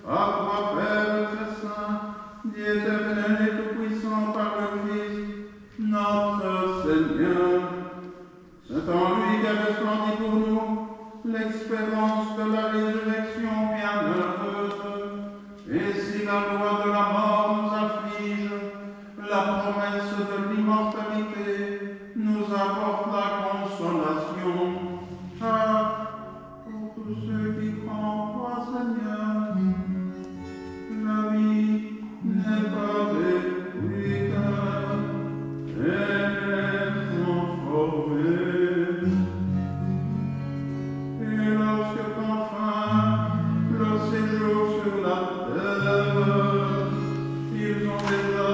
à toi, Père très saint, Dieu éternel et tout-puissant par le Christ, notre Seigneur. C'est en lui qu'a resplendi pour nous l'espérance de la résurrection bienheureuse. Et si la loi de la mort nous afflige, la promesse de l'immortalité nous apporte la consolation. Ah, pour tous ceux qui croient en toi, Seigneur, la vie n'est pas détruite, elle est transformée. Et lorsque enfin le séjour sur la terre, ils ont déjà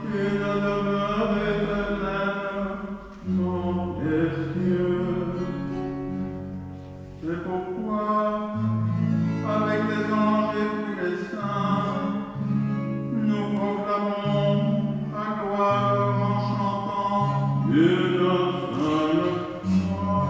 une demeure éternelle dans les cieux. C'est pourquoi, avec les anges et tous les saints, nous proclamons ta gloire en chantant une seule voix.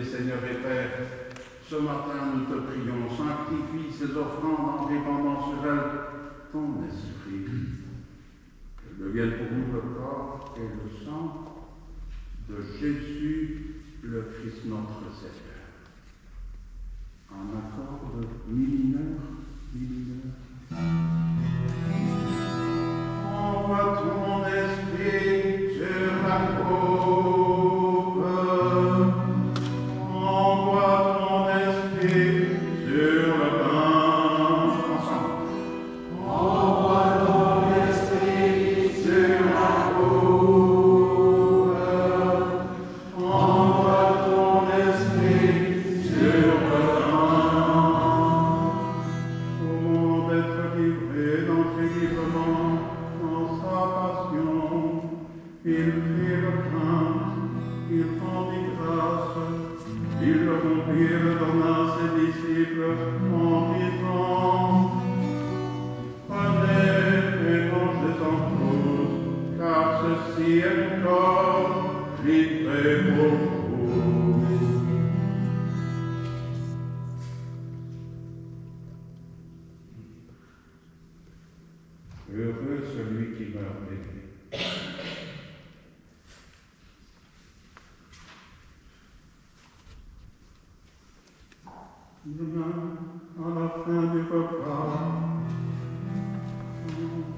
Seigneur et Père, ce matin nous te prions, sanctifie ces offrandes en répandant sur elles ton esprit. Qu'elles deviennent pour nous le corps et le sang de Jésus, le Christ notre Seigneur. En accord de mi mineur, mi mineur. Envoie ton esprit sur la côte. Heureux celui qui meurt bébé. Demain, à la fin du repas,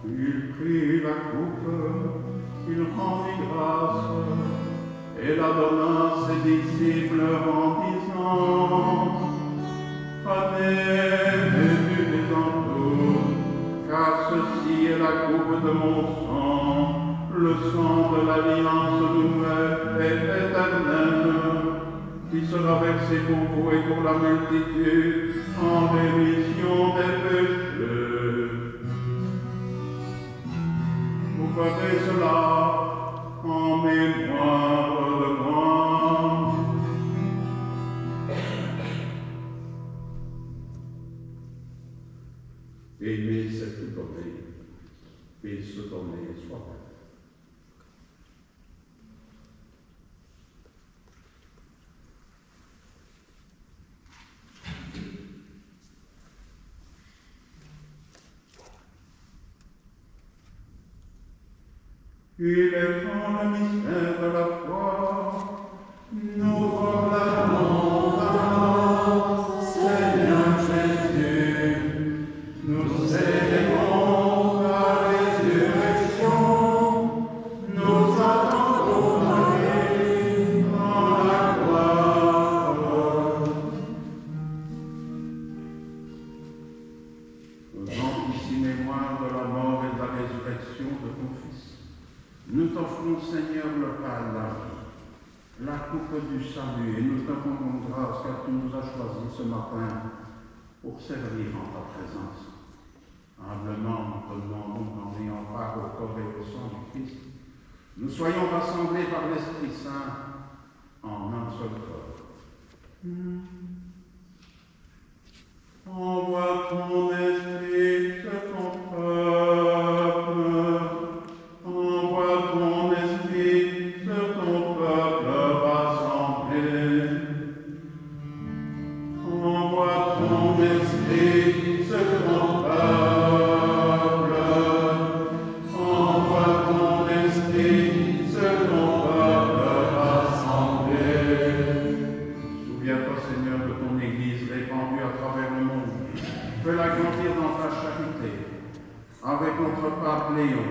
il prit la coupe, il rendit grâce et la donna à ses disciples en disant: Prenez et buvez-en tous, car ceci est la coupe de mon sang, le sang de l'alliance nouvelle et éternelle, qui sera versé pour vous et pour la multitude en rémission des péchés. Vous ferez cela en mémoire de moi. Aimer, c'est tout donner, et se donner soi-même. Il est grand le mystère de la foi. Nous proclamons ta mort, Seigneur Jésus. Nous célébrons ta résurrection. Nous attendons Marie dans la gloire. Faisant ici mémoire de la mort et de la résurrection de ton Fils, nous t'offrons, Seigneur, le pain de la vie, la coupe du salut, et nous te rendons grâce car tu nous as choisis ce matin pour servir en ta présence. Humblement, nous te demandons qu'en ayant part au corps et au sang du Christ, nous soyons rassemblés par l'Esprit Saint en un seul corps. Envoie ton esprit sur ton peuple. Envoie ton esprit sur ton peuple rassemblé. Envoie ton esprit sur ton peuple. Envoie ton esprit sur ton peuple rassemblé. Souviens-toi, Seigneur, de ton Église répandue à travers le monde. Fais-la grandir dans ta charité, avec notre pape Léon,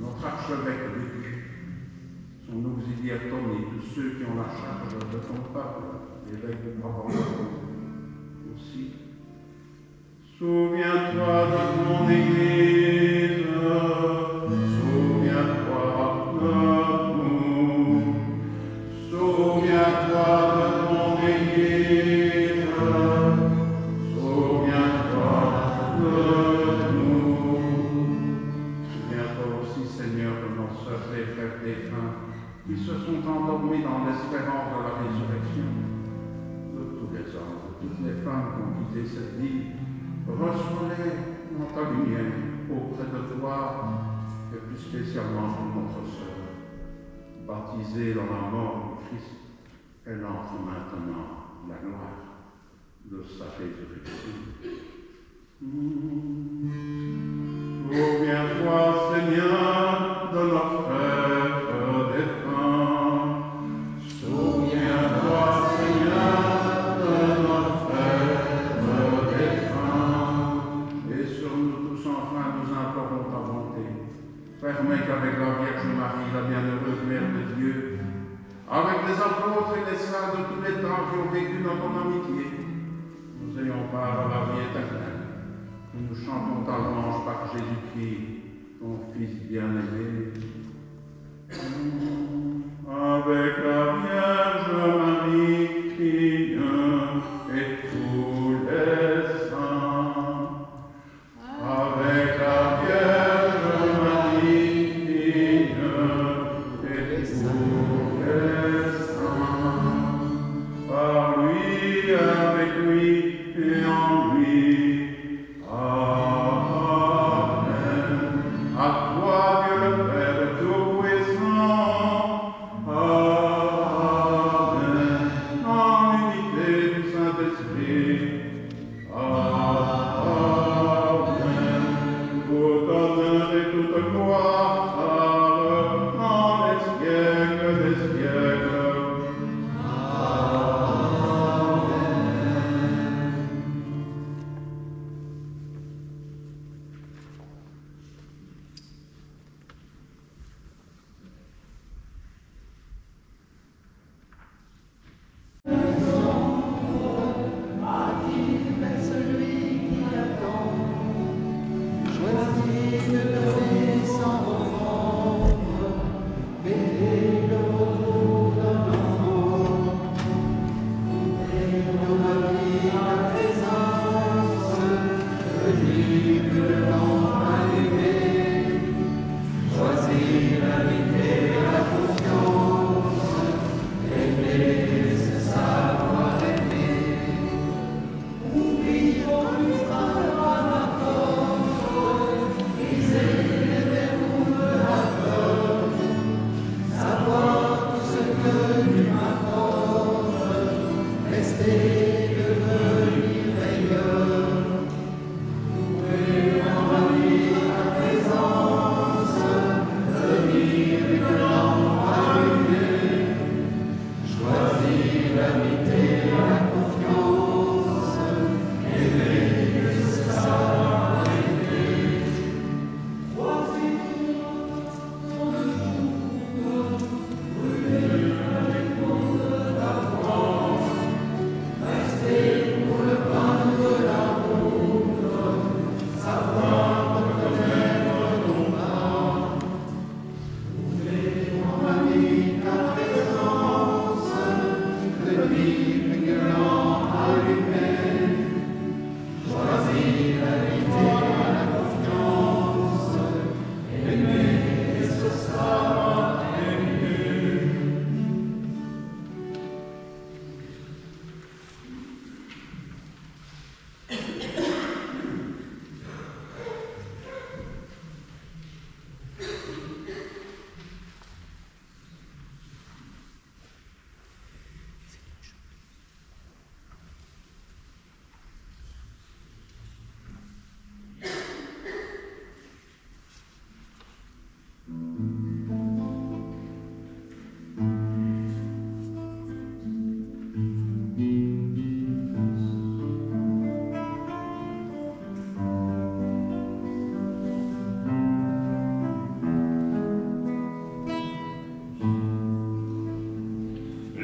notre archevêque Luc, son auxiliaire Tony, tous ceux qui ont la charge de ton peuple, l'évêque de Brabant aussi. Souviens-toi de ton Église, souviens-toi de nous, souviens-toi de ton Église, souviens-toi de nous. Souviens-toi aussi, Seigneur, de nos sœurs et frères défunts qui se sont endormis dans l'espérance de la résurrection, de tous les hommes, de toutes les femmes qui ont quitté cette vie. Reçois-les dans ta lumière auprès de toi, et plus spécialement pour notre sœur, baptisée dans la mort du Christ. Elle entre maintenant la gloire de sa résurrection. Souviens-toi, Seigneur, de nos frères défunts. Souviens-toi, Seigneur, de nos frères défunts. Et sur nous tous, enfin, nous implorons ta bonté. Permets qu'avec la Vierge Marie, la bienheureuse Mère de Dieu, avec les apôtres et les saints de tous les temps qui ont vécu dans ton amitié, nous ayons part à la vie éternelle. Nous chantons ta louange par Jésus-Christ, ton Fils bien-aimé. Avec la Vierge Marie qui vient et tous les saints. Avec la Vierge Marie qui vient et tous les saints. Par lui, avec lui et en lui. Amen. À toi, Dieu le Père,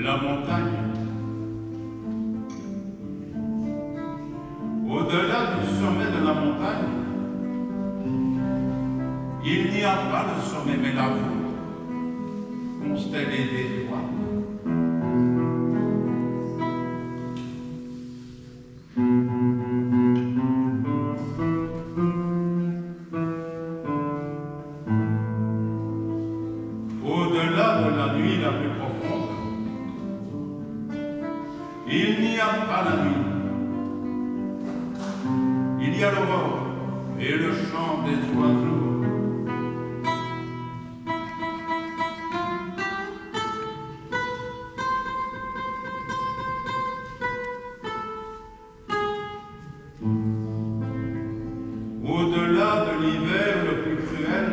la montagne. Au-delà du sommet de la montagne, il n'y a pas de sommet mais la voûte, constellée d'étoiles. Au-delà de la nuit la plus profonde, il n'y a pas la nuit. Il y a l'aurore et le chant des oiseaux. Au-delà de l'hiver le plus cruel,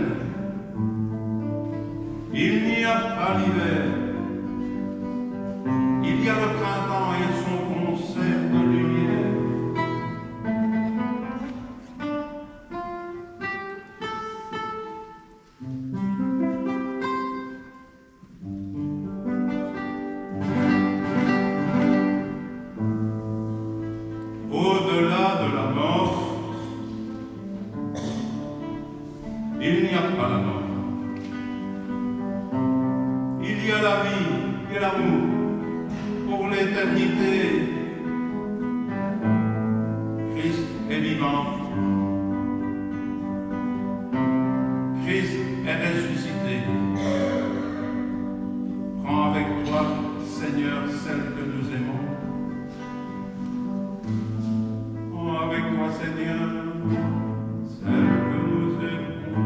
il n'y a pas l'hiver. Il y a le printemps et son concert de lumière. Au-delà de la mort, il n'y a pas la mort. Il y a la vie et l'amour pour l'éternité. Christ est vivant. Christ est ressuscité. Prends avec toi, Seigneur, celle que nous aimons. Prends avec toi, Seigneur, celle que nous aimons.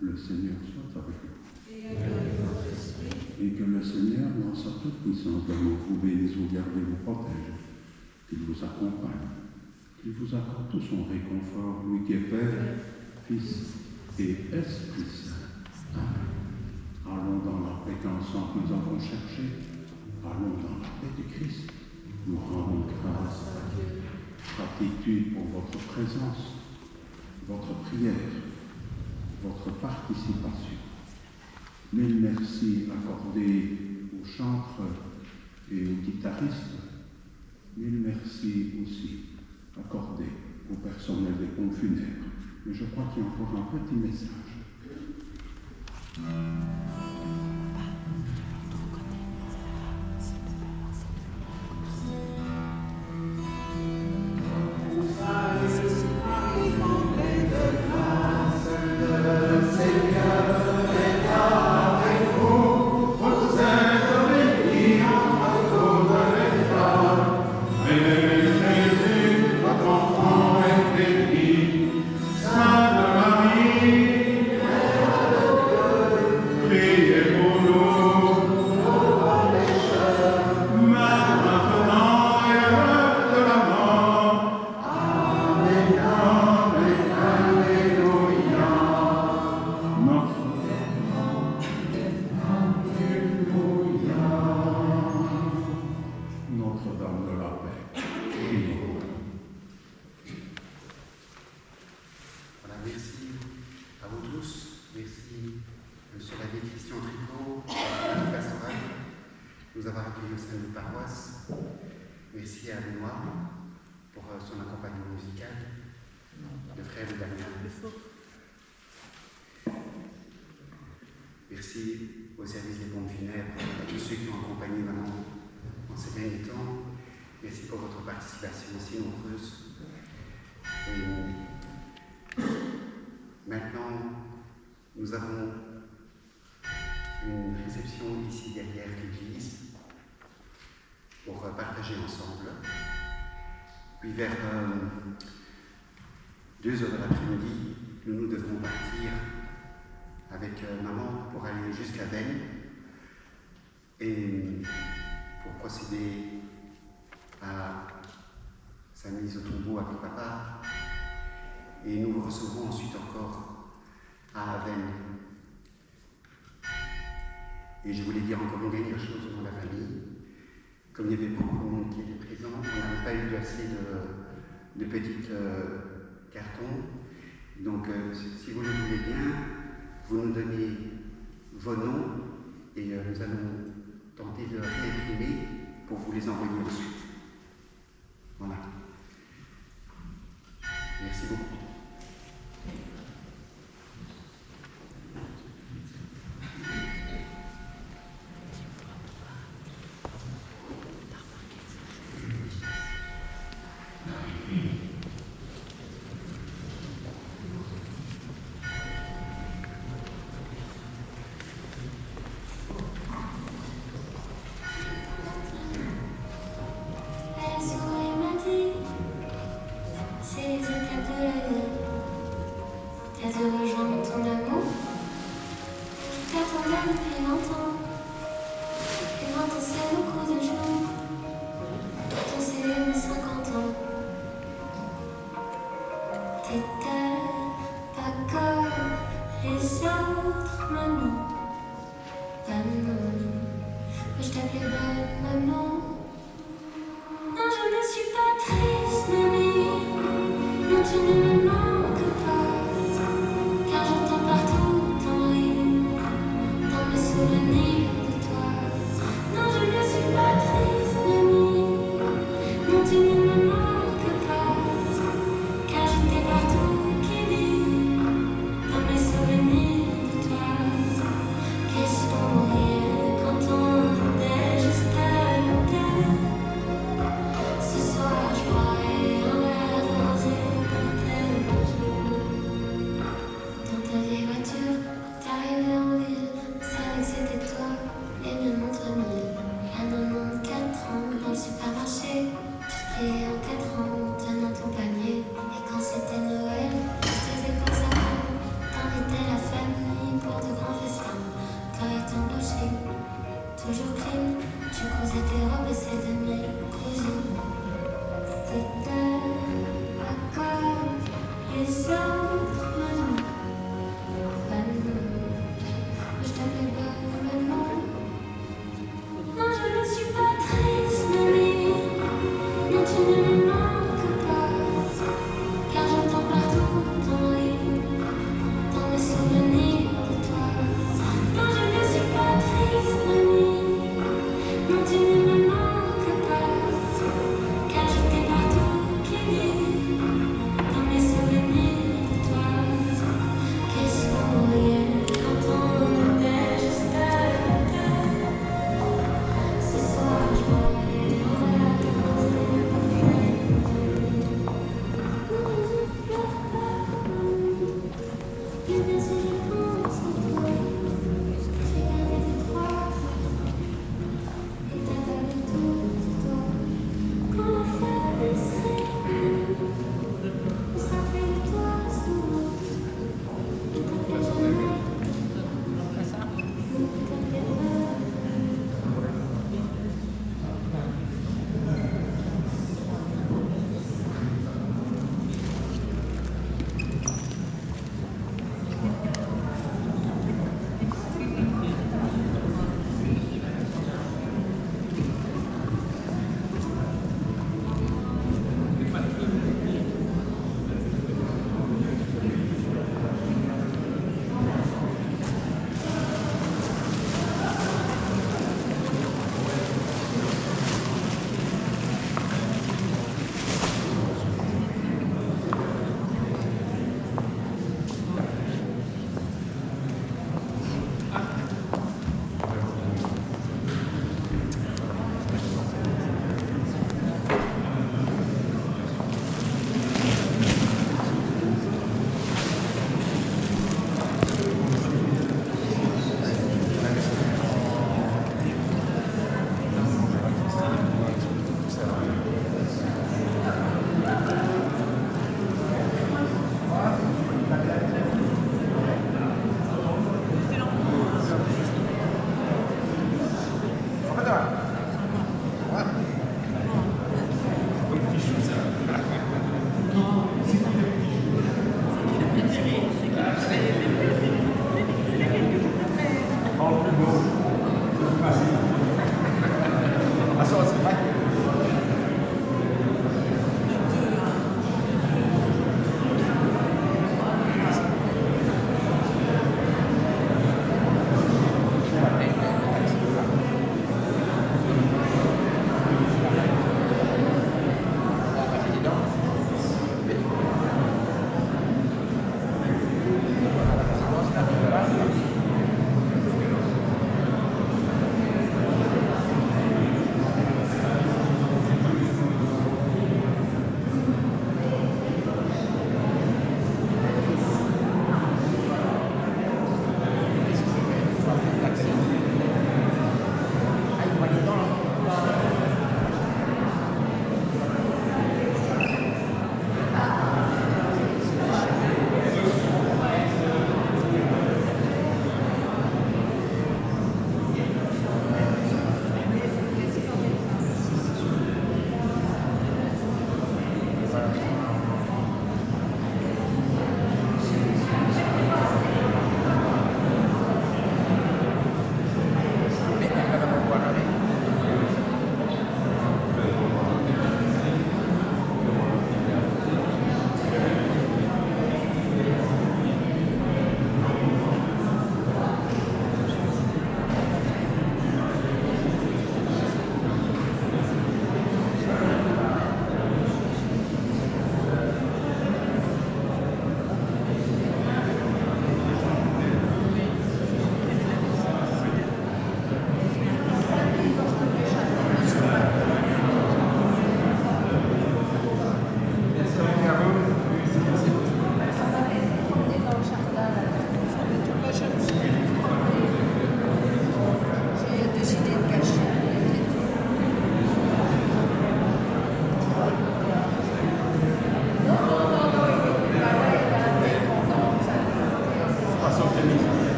Le Seigneur soit avec vous. Et que le Seigneur, dans sa toute puissance d'amour, vous bénisse, vous garde et vous protège, qu'il vous accompagne, qu'il vous accorde tout son réconfort, lui qui est Père, Fils et Esprit Saint. Amen. Allons dans la paix qu'ensemble nous avons cherchée. Allons dans la paix du Christ. Nous rendons grâce à Dieu. Gratitude pour votre présence, votre prière, votre participation. Mille merci accordés aux chantres et aux guitaristes. Mille merci aussi accordés au personnel des pompes funèbres. Mais je crois qu'il y a encore un petit message. Merci au service des pompes funèbres, à tous ceux qui ont accompagné maman en ces derniers temps. Merci pour votre participation si nombreuse. Et maintenant, nous avons une réception ici derrière l'église pour partager ensemble. Puis vers 2 heures de l'après-midi, nous devrons partir avec maman pour aller jusqu'à Veynes et pour procéder à sa mise au tombeau avec papa. Et nous vous recevrons ensuite encore à Veynes. Et je voulais dire encore une dernière chose dans la famille. Comme il y avait beaucoup de monde qui était présent, on n'avait pas eu assez de petits cartons. Donc, si vous le voulez bien, vous nous donnez vos noms et nous allons tenter de réimprimer pour vous les envoyer ensuite. Voilà. Merci beaucoup. Qu'est-ce qu'on riait quand on était juste à la terre.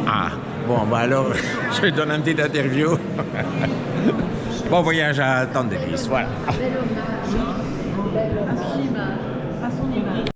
Ah, bon, bah alors, je lui donne une petite interview. Bon voyage à Tante Denise, voilà. Bel hommage à son image.